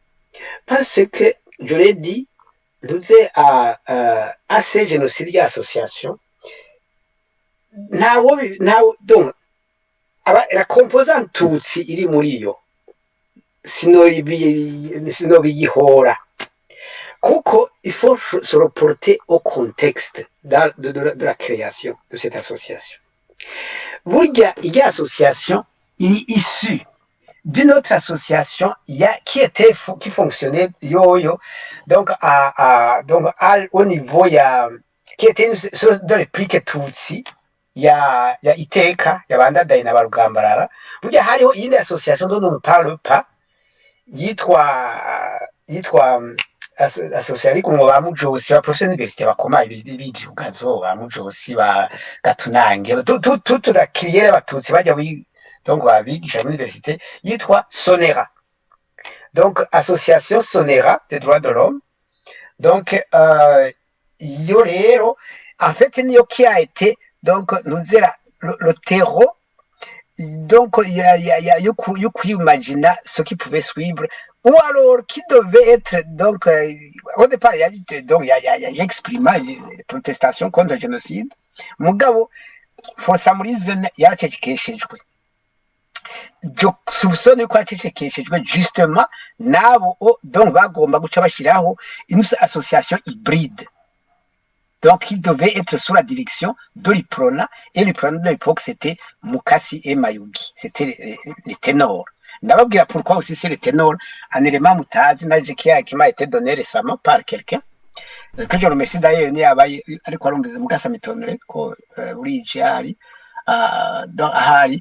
Speaker 3: parce que je l'ai dit, nous à ces génocides association donc la composante tutsi iri muri yo sinobiyihora, kuko il faut se reporter au contexte de la création de cette association. Burya iyi association il est issue d'une autre association qui fonctionnait donc au niveau qui était une de réplique tutsi ya iteka yabandadaye na barugambarara. Burya hariho iyindi association dont on ne parle pas yitwa association ariko mu ba Mujosi ba professeur université bakoma ibijugazo ba Mujosi ba Gatunange tout la crière batutsi bajya donc babigisha muri université yitwa Sonera, donc association Sonera des droits de l'homme. Donc iyo rero en fait niyo qui a été donc nous dire le terreau donc il y a you imaginer ce qui pouvait suivre, ou alors qui devait être donc au départ il y a donc il y a exprimé les protestations contre le génocide, mugabo for some reason yaracecekeshejwe. Je soupçonne ko acecekeshejwe justement nabo donc bagomba guca bashyiraho une association hybride, donc il devait être sous la direction de l'Iprona, et l'Iprona de l'époque c'était Mukasi et Mayugi, c'était les ténors. Ndababwira pourquoi aussi c'est les ténors, un élément mutazi naje qui m'a été donné récemment par quelqu'un que je remercie d'ailleurs, ni abaye ariko arumbiza Mukasa mitondere ko uri jari donc ahari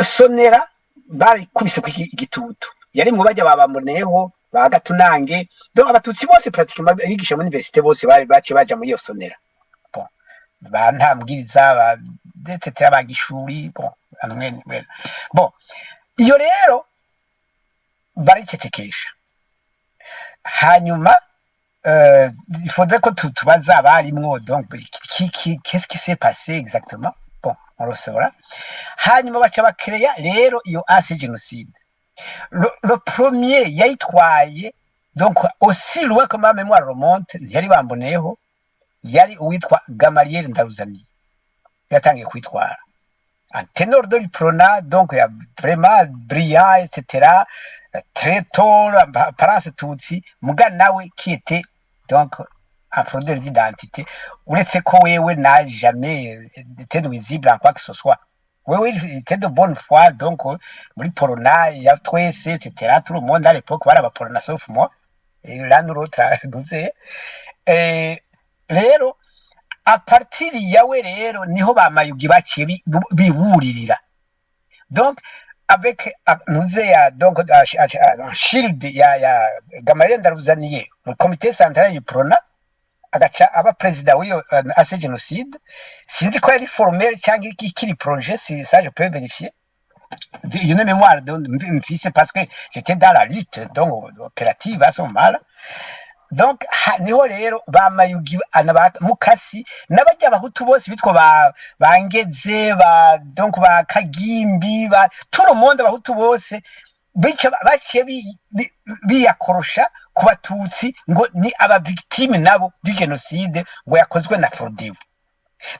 Speaker 3: Sonera bari kubise igitutu, yari mu bajya babamboneyeho ba Gatunange, donc abatutsi bose pratiquement bigisha muri université bose bari baje muri iyo Sonera. Bon ba ntambwiriza ba etc bagishuri bon iyo rero baricecekesha. Hanyuma il faudrait que tubaza abarimwo donc qu'est-ce qui s'est passé exactement. Bon on le saura. Hanyuma baca bakreya rero iyo ase génocide. Le premier yayitwaye donc aussi loin que ma mémoire remonte, yari bamboneyeho, yari uwitwa Gamaliel Ndaruzaniye yatangiye kwitwara un ténor de l'Iprona, donc vraiment brillant etc, très tôt apparence tutsi, muga nawe qui était donc un fraudeur d'identité, uretse ko wewe n'a jamais été nuisible en quoi que ce soit. Oui, il était de bonne foi, donc muri Porona ya twese etc, tout le monde à l'époque bari abaporona sauf moi et l'un ou l'autre nous rero a partir yawe rero niho ba Mayugi baciye biburirira, donc avec nous donc shield ya Gamaliel Ndaruzaniye mu comité central du Prona, agaca aba président w'iyo ase génocide. Sinzi ko yari formel cyangwa ikiri projet, si ça je peux vérifier. J'ai une mémoire de fils parce que j'étais dans la lutte donc opérative à ce moment-là. donc niho rero ba Mayugi Mukasi n'abajya abahutu bose bitwa bangeze donc ba Kagimbi tout le monde abahutu bose baciye biyakorosha ku batutsi ngo ni aba victime nabo du génocide ngo yakozwe na Frodebu.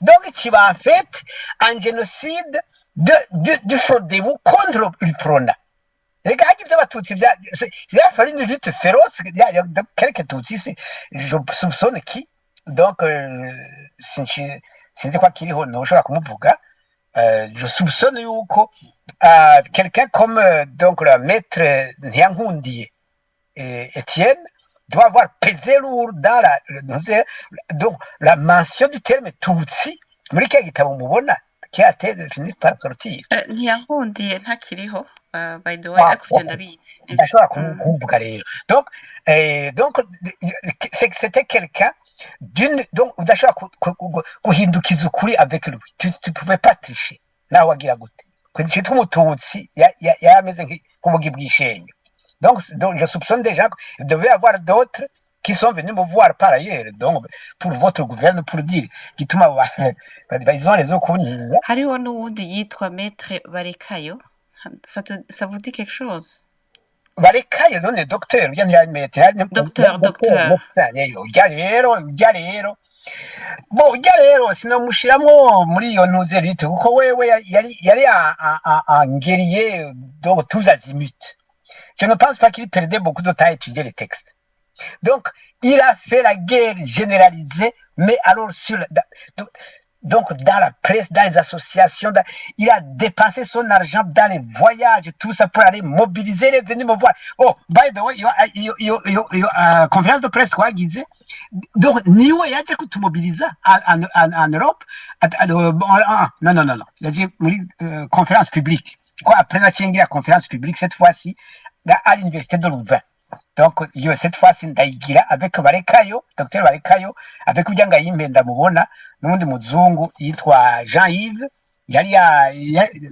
Speaker 3: Donc tu vas en fait un génocide de Frodebu contre le Prona. Regarde ibyo abatutsi bya fallu une lutte féroce de quelques tutsi, je soupçonne qui donc sinzi kwa kiriho no ushobora kumuvuga, je soupçonne yuko quelqu'un comme donc le maître Ntiyankundiye Étienne doit avoir pesé lourd dans donc la mention du terme tutsi muri kya gitabo mubona qui a été fini par sortir.
Speaker 5: Ntiyankundiye ntakiriho. By the way, ariko ndabizi.
Speaker 3: Ndashobora kumvuga rero. Donc c'était quelqu'un donc udashobora guhindukiza ukuri avec lui. Tu pouvais pas tricher. Nawe wagira gute? Kwitwa umututsi yameze nk'ubugi bw'ishenyo. Donc je soupçonne déjà qu'il devait y avoir d'autres qui sont venus me voir par ailleurs, donc pour votre gouvernement, pour dire gituma ils ont les okuni.
Speaker 5: Hariho n'uwundi yitwa Maître Barekayo. Ça vous dit quelque chose?
Speaker 3: Barekayo none docteur,
Speaker 5: docteur.
Speaker 3: Bon, rero sinamushiramo muri iyo ntuze rite kuko wewe yari un guerrier donc tous azimuts. Je ne pense pas qu'il perdait beaucoup de temps à étudier les textes. Donc, il a fait la guerre généralisée, mais alors donc dans la presse, dans les associations, il a dépensé son argent dans les voyages, tout ça pour aller mobiliser, il est venu me voir. Oh, by the way, conférence de presse, quoi, Guizé. Donc, Niwe, il y a déjà tout mobilisé en Europe. Non. Il a dit, conférence publique. Quoi, après la conférence publique, cette fois-ci, à l'université de Louvain. Donc, cette fois-ci, ndayigira avec Barekayo, Dr Barekayo, avec Ujanga Yimbe ndamubona, n'undi muzungu yitwa Jean-Yves,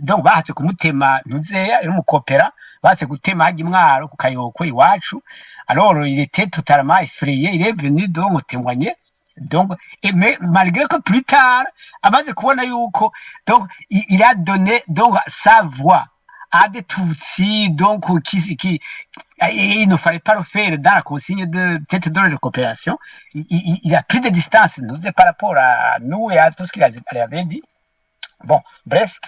Speaker 3: donc bahatse kumutema ntuzeya, n'umukopera, bahatse gutema haji mwaro ku Kayoko iwacu. Alors, il était totalement effrayé, il est venu donc témoigner. Donc, mais malgré que plus tard, amaze kubona yuko, donc, il a donné donc sa voix à des Tutsis, donc, il ne fallait pas le faire dans la consigne de tête de coopération. Il a pris des distances, nous, par rapport à nous et à tout ce qu'il avait dit. Bon, bref,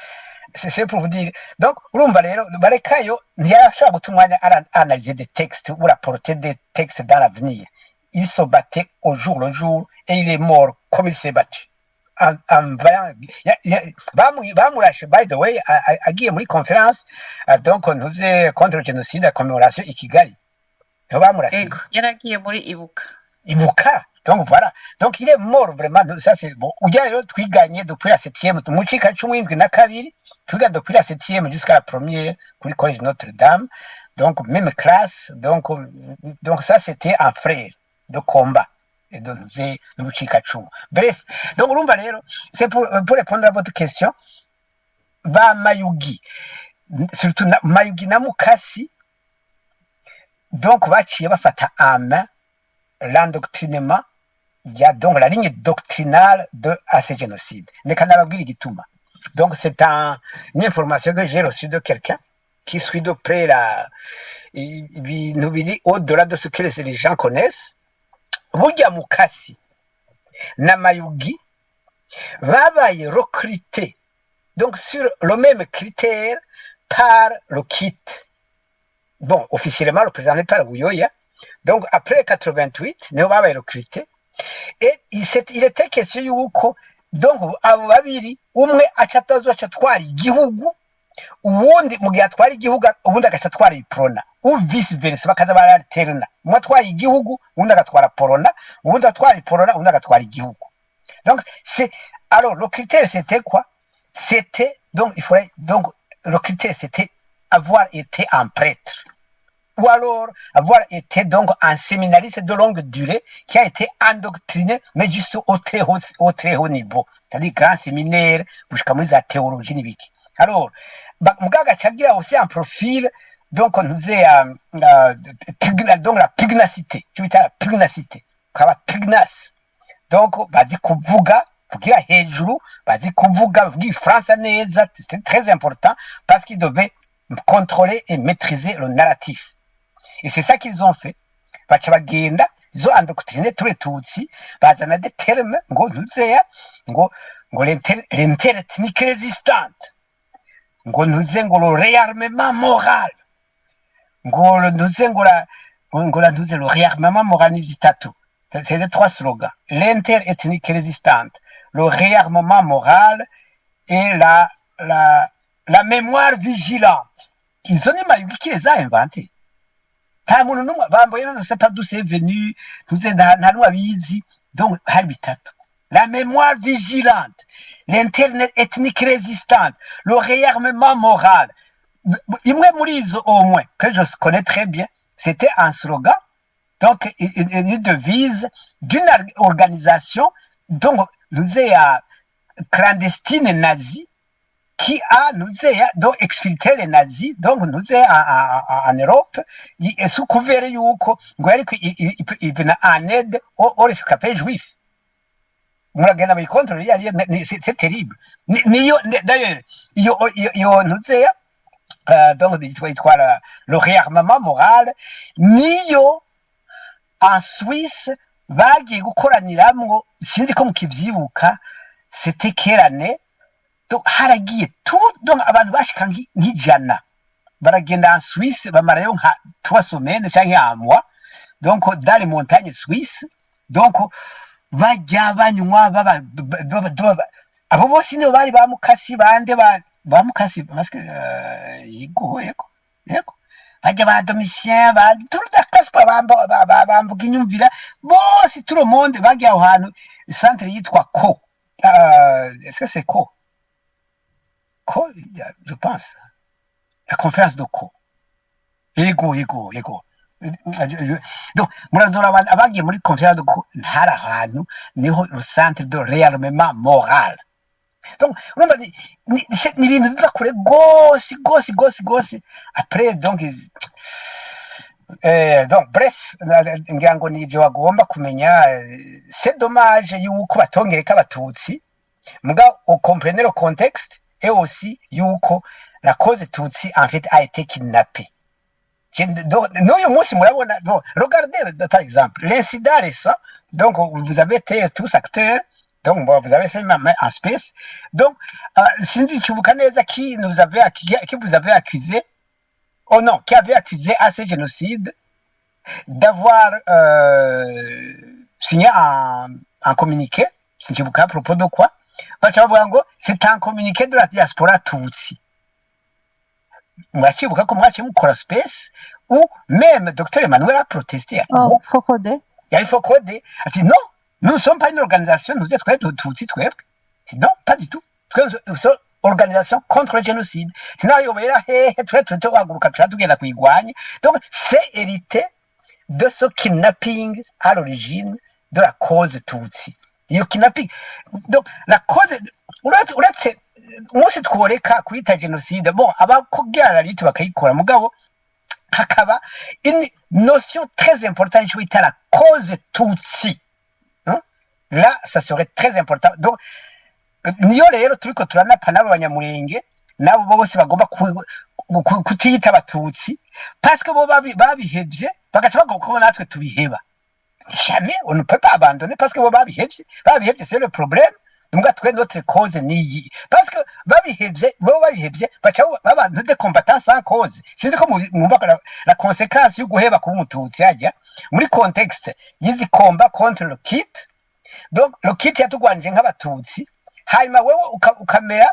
Speaker 3: c'est pour vous dire. Donc, urumva rero Barekayo ntiyashobora gutumwanya analyser des textes ou rapporter des textes dans l'avenir. Il se battait au jour le jour et il est mort comme il s'est battu. Bamurashe, by the way, agiye muri conférence donc ntuze contre le génocide à commémoration i Kigali. Bamurashe.
Speaker 5: Yaragiye muri
Speaker 3: Ibuka. Donc voilà. Donc il est mort vraiment. Ça c'est bon. Ujya rero twiganye depuis la 7e, mu cika 12 na kabiri, twiga depuis la 7e jusqu'à la première kuri collège Notre-Dame. Donc même classe. Donc ça c'était un frère de combat. Et donc c'est le cika 10. Bref. Donc urumva rero, c'est pour répondre à votre question. Ba Mayugi, surtout Mayugi na Mukasi, donc baciye bafata en main l'endoctrinement, il y a donc la ligne doctrinale à ce génocide. Donc c'est une information que j'ai reçue de quelqu'un qui suit de près au-delà de ce que les gens connaissent. Burya Mukasi na Mayugi babaye recrutés donc sur le même critère par le kit. Bon, officiellement représenté par Buyoya. Donc après 88, niho babaye recrutés. Et il était question yuko donc abo babiri umwe azoca atwara igihugu, uwundi mu gihe atwara igihugu ubundi agaca atwara iprona, ou vice versa, bakaza baralterna, umwe atwara igihugu ubundi agatwara porona, ubundi atwara iporona ubundi agatwara igihugu. Donc c'est alors le critère c'était quoi? C'était donc il fallait donc le critère c'était avoir été un prêtre, ou alors avoir été donc un séminariste de longue durée qui a été endoctriné, mais juste au très haut niveau, c'est-à-dire grand séminaire, jusqu'à muri za théologie n'ibiki. Alors, mugaga chagira aussi un profil donc on nous disait donc la pugnacité cyo bita la pugnacité kaba pugnace donc bazi kuvuga kugira hejuru bazi kuvuga vuga France neza c'est très important parce qu'ils devaient contrôler et maîtriser le narratif et c'est ça qu'ils ont fait bacha bagenda zo endoctriner tous les tutsi bazana des termes ngo ntuzeya ngo l'interethnique résistante ngo ntuze ngo le réarmement moral ngo ntuze ngo la ntuze le réarmement moral ni bitatu c'est les trois slogans l'interethnique résistante le réarmement moral et la mémoire vigilante izo ni mayugi qui les a inventés nta muntu numwe bamboye no c'est pas d'où c'est venu tuze nta numwe abizi donc hari bitatu la mémoire vigilante l'internet ethnique résistante le réarmement moral imwe muri izo au moins que je connais très bien c'était un slogan donc une devise d'une organisation donc nous est clandestine nazie qui a nous donc exfiltré les nazis donc nous en Europe et sous couvert yuko ngo ariko ibina en aide aux rescapés juifs muragenda mu contrôle yari c'est terrible niyo d'ailleurs yo nous donc ditwa le réarmement moral niyo en Suisse bagiye gukoraniramwo sindi ko mukivyibuka c'était quelle année donc haragiye tout donc abantu bashika nk'ijana baragenda en Suisse bamarayo nka 3 semaines canke un mois donc dans les montagnes suisses donc bajya banywa abo bose nibo bari bamukasi bande bamukasi parce que yego bajya ba Domitien ba tout la classe bambuga inyumvira bose tout le monde bajya aho hantu centre yitwa Co est-ce que c'est Co je pense la conférence de Co yego donc murazora abagiye muri conférence de Co ntara hantu niho le centre de réarmement moral donc urumva ni ibintu biva kure gose après donc bref ngira ngo ni ibyo wagomba kumenya c'est dommage yuko batongereka abatutsi muga on comprenait le contexte et aussi yuko la cause tutsi en fait a été kidnappée donc nous munsi murabona regardez par exemple l'incident récent donc vous avez été tous acteurs donc vous avez fait même en space donc Cindy kibuka neza qui vous avait accusé oh non qui avait accusé à ce génocide d'avoir signé un communiqué si kibuka à propos de quoi bachavuga ngo c'est un communiqué de la diaspora tutsi mwachibuka ko mwachi mukora space ou même docteur Emmanuel a protesté
Speaker 2: Fokode
Speaker 3: il faut coder ati non nous ne sommes pas une organisation nous êtes tutsi twebwe non pas du tout c'est organisation contre le génocide sinon yobera twe waguruka tugenda kuyigwanya donc c'est hérité de ce kidnapping à l'origine de la cause tutsi iyo kidnapping donc la cause uretse umunsi tworeka kwita génocide bon abakugera liti bakayikora mugabo hakaba une notion très importante je vais la cause tutsi là ça serait très important donc niyo rero turiko turanapa n'abanyamurenge nabo bose bagomba kutiyita abatutsi parce que bo babihevye bagaca bagomba natwe tubiheba jamais on ne peut pas abandonner parce que bo babihevye c'est le problème donc notre cause niyi parce que babihevye baca abantu de combattants sans cause c'est comme la conséquence yo guheba ku mututsi ajya muri contexte yizi combat contre le kit donc le kit yatugwanije nk'abatutsi hanyuma wewe ukamera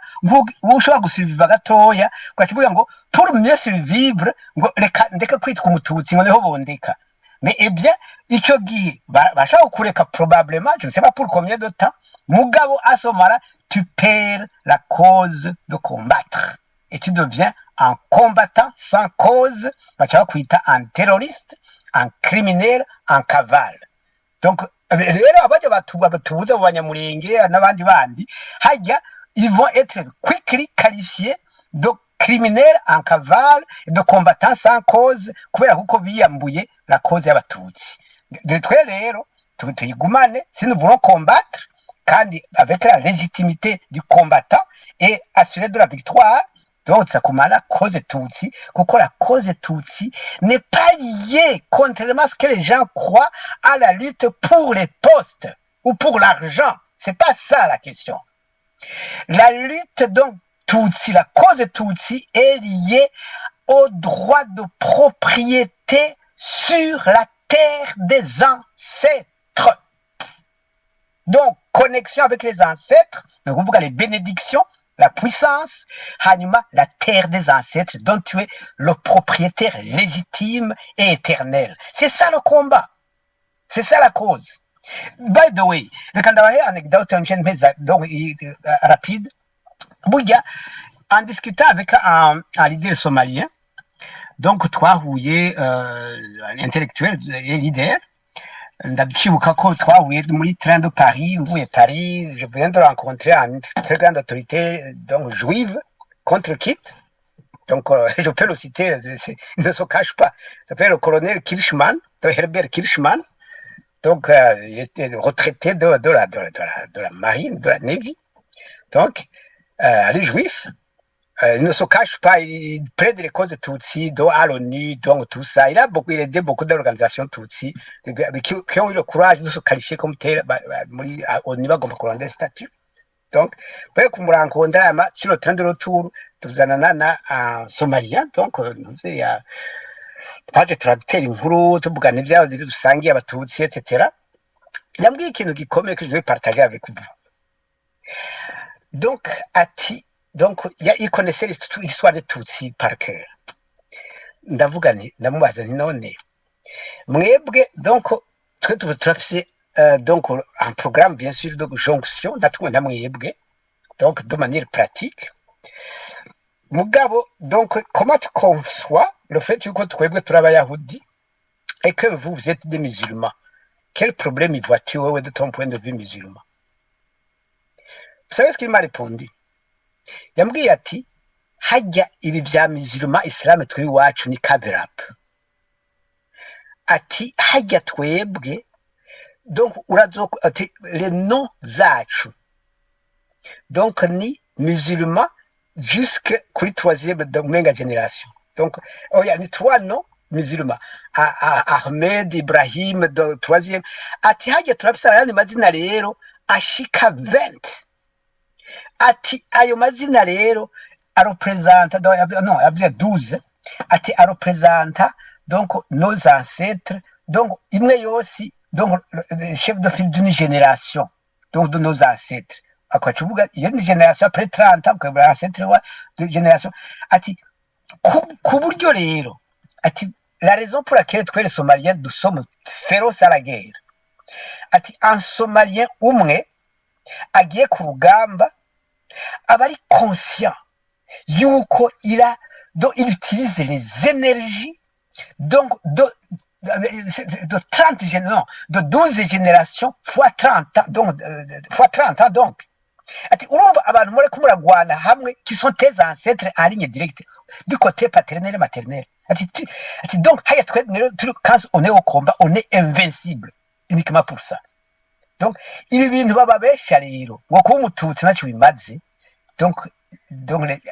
Speaker 3: ushobora gusurviva gatoya ukakivuga ngo pour mieux survivre ngo reka ndeka kwitwa umututsi ngo neho bondeka mais eh bien icyo gihe bashaka kureka probablement je ne sais pas pour combien de temps mugabo asomara tu perds la cause de combattre et tu deviens un combattant sans cause bashaka kwita un terroriste un criminel un cavale donc rero abaje batubuza mu banyamurenge n'abandi bandi hajya ils vont être quickly qualifiés de criminels en cavale et de combattants sans cause kubera kuko biyambuye la cause y'abatutsi de twe rero tuyigumane si nous voulons combattre kandi avec la légitimité du combattant et assurer de la victoire. Donc ça commence la cause Tutsi kuko la cause Tutsi n'est pas liée contrairement à ce que les gens croient à la lutte pour les postes ou pour l'argent. C'est pas ça la question. La lutte donc Tutsi, la cause Tutsi est liée au droit de propriété sur la terre des ancêtres. Donc, connexion avec les ancêtres, donc on voit les bénédictions, la puissance, Hanuma, la terre des ancêtres dont tu es le propriétaire légitime et éternel. C'est ça le combat. C'est ça la cause. By the way, reka ndabahe anecdote donc rapide. Burya, en discutant avec un leader somalien, donc twahuye un intellectuel et leader, ndabyibuka ko twahuye muri train de Paris, mvuye Paris, je viens de rencontrer une très grande autorité donc juive contre Kit. Donc je peux le citer, il ne se cache pas. Ça s'appelle le colonel Kirschman, Herbert Kirschman. Donc il était retraité de la marine, de la Navy. Donc les juifs, il ne se cache pas, il plaide les causes Tutsi, à l'ONU, donc tout ça. Il a aidé beaucoup d'organisations Tutsi qui ont eu le courage de se qualifier comme tel au niveau de des statuts. Donc, pour me rencontrer sur le train de retour, nous avons un Somalien, donc il y a twaje turatera inkuru tuvugana ibyaho dusangiye abatutsi etc. Yambwiye ikintu gikomeye que je vais partager avec vous. Donc, donc il connaissait l'histoire des Tutsi par cœur. Ndavuga nti ndamubaza nti none mwebwe donc twe turafise donc un programme bien sûr de jonction natwe ndamwebwe donc de manière pratique. Mugabo donc comment tu conçois le fait que twebwe turabayahudi et que vous êtes des musulmans? Quel problème y vois-tu de ton point de vue musulman? Vous savez ce qu'il m'a répondu? Yambwiye ati hajya ibi bya musulman islam twe iwacu ni cover-up. Ati hajya twebwe donc urazo ati les noms zacu donc ni musulman jusque kuri troisième menga génération. Donc il y a trois noms musulmans, Ahmed, Ibrahim, troisième. Ati hajya turabisa ayandi mazina rero ashika 20. Ati ayo mazina rero représente non, il 12. Ati représente donc nos ancêtres, donc imwe yosi donc chef de file d'une génération, donc de nos ancêtres. Akachubuga une génération après 30 ans que ancêtre de génération. Ati ku buryo rero ati la raison pour laquelle twe les Somaliens nous sommes féroces à la guerre. Ati un Somalien umwe agiye ku rugamba aba ari conscient yuko il utilise les énergies donc de 30 générations, de 12 générations fois 30 ans, donc fois 30 ans donc. Ati urumva abantu muri kumuragwana hamwe qui sont tes ancêtres en ligne directe du côté paternel et maternel. Ati donc haya twe quand on est au combat on est invincible uniquement pour ça. Donc ibi bintu bababesha rero ngo kuba umututsi nacu bimaze donc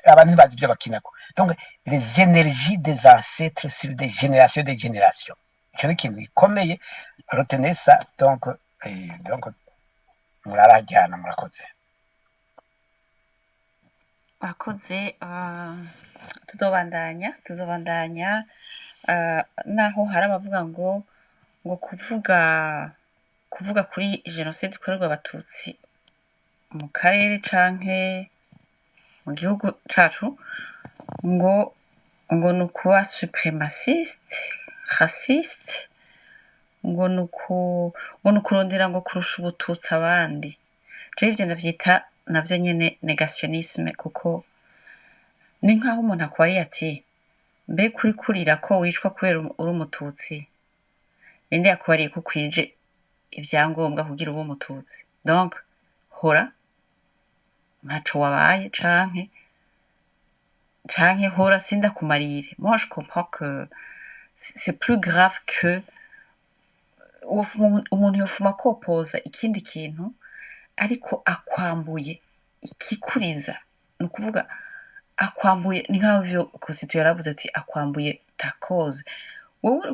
Speaker 3: abantu bazi byo bakinako. Donc les énergies des ancêtres sur des générations icyo ni ikintu gikomeye, retenez ça. Donc murarajyana murakoze.
Speaker 5: Murakoze, tuzobandanya naho hari abavuga ngo kuvuga kuri jenoside ikorerwa abatutsi mu karere canke mu gihugu cacu ngo ni ukuba supremaciste, raciste, ngo ni ukurondera ngo kurusha ubututsi abandi. Jewe ivyo ndavyita navyo nyene negationisme, kuko ni nkaho umuntu akwariye ati mbe kuri kurira ko wicwa kubera uri umututsi, ninde yakwariye ko kwije ivyangombwa kugira ube umututsi? Donc hora ntaco wabaye canke canke hora sindakumarire. Moi je comprends que c'est plus grave que umuntu yofuma kopoza ikindi kintu ariko akwambuye ikikuriza, ni ukuvuga akwambuye, ni nk'aho ivyo constitution yaravuze ati akwambuye ta cause, wowe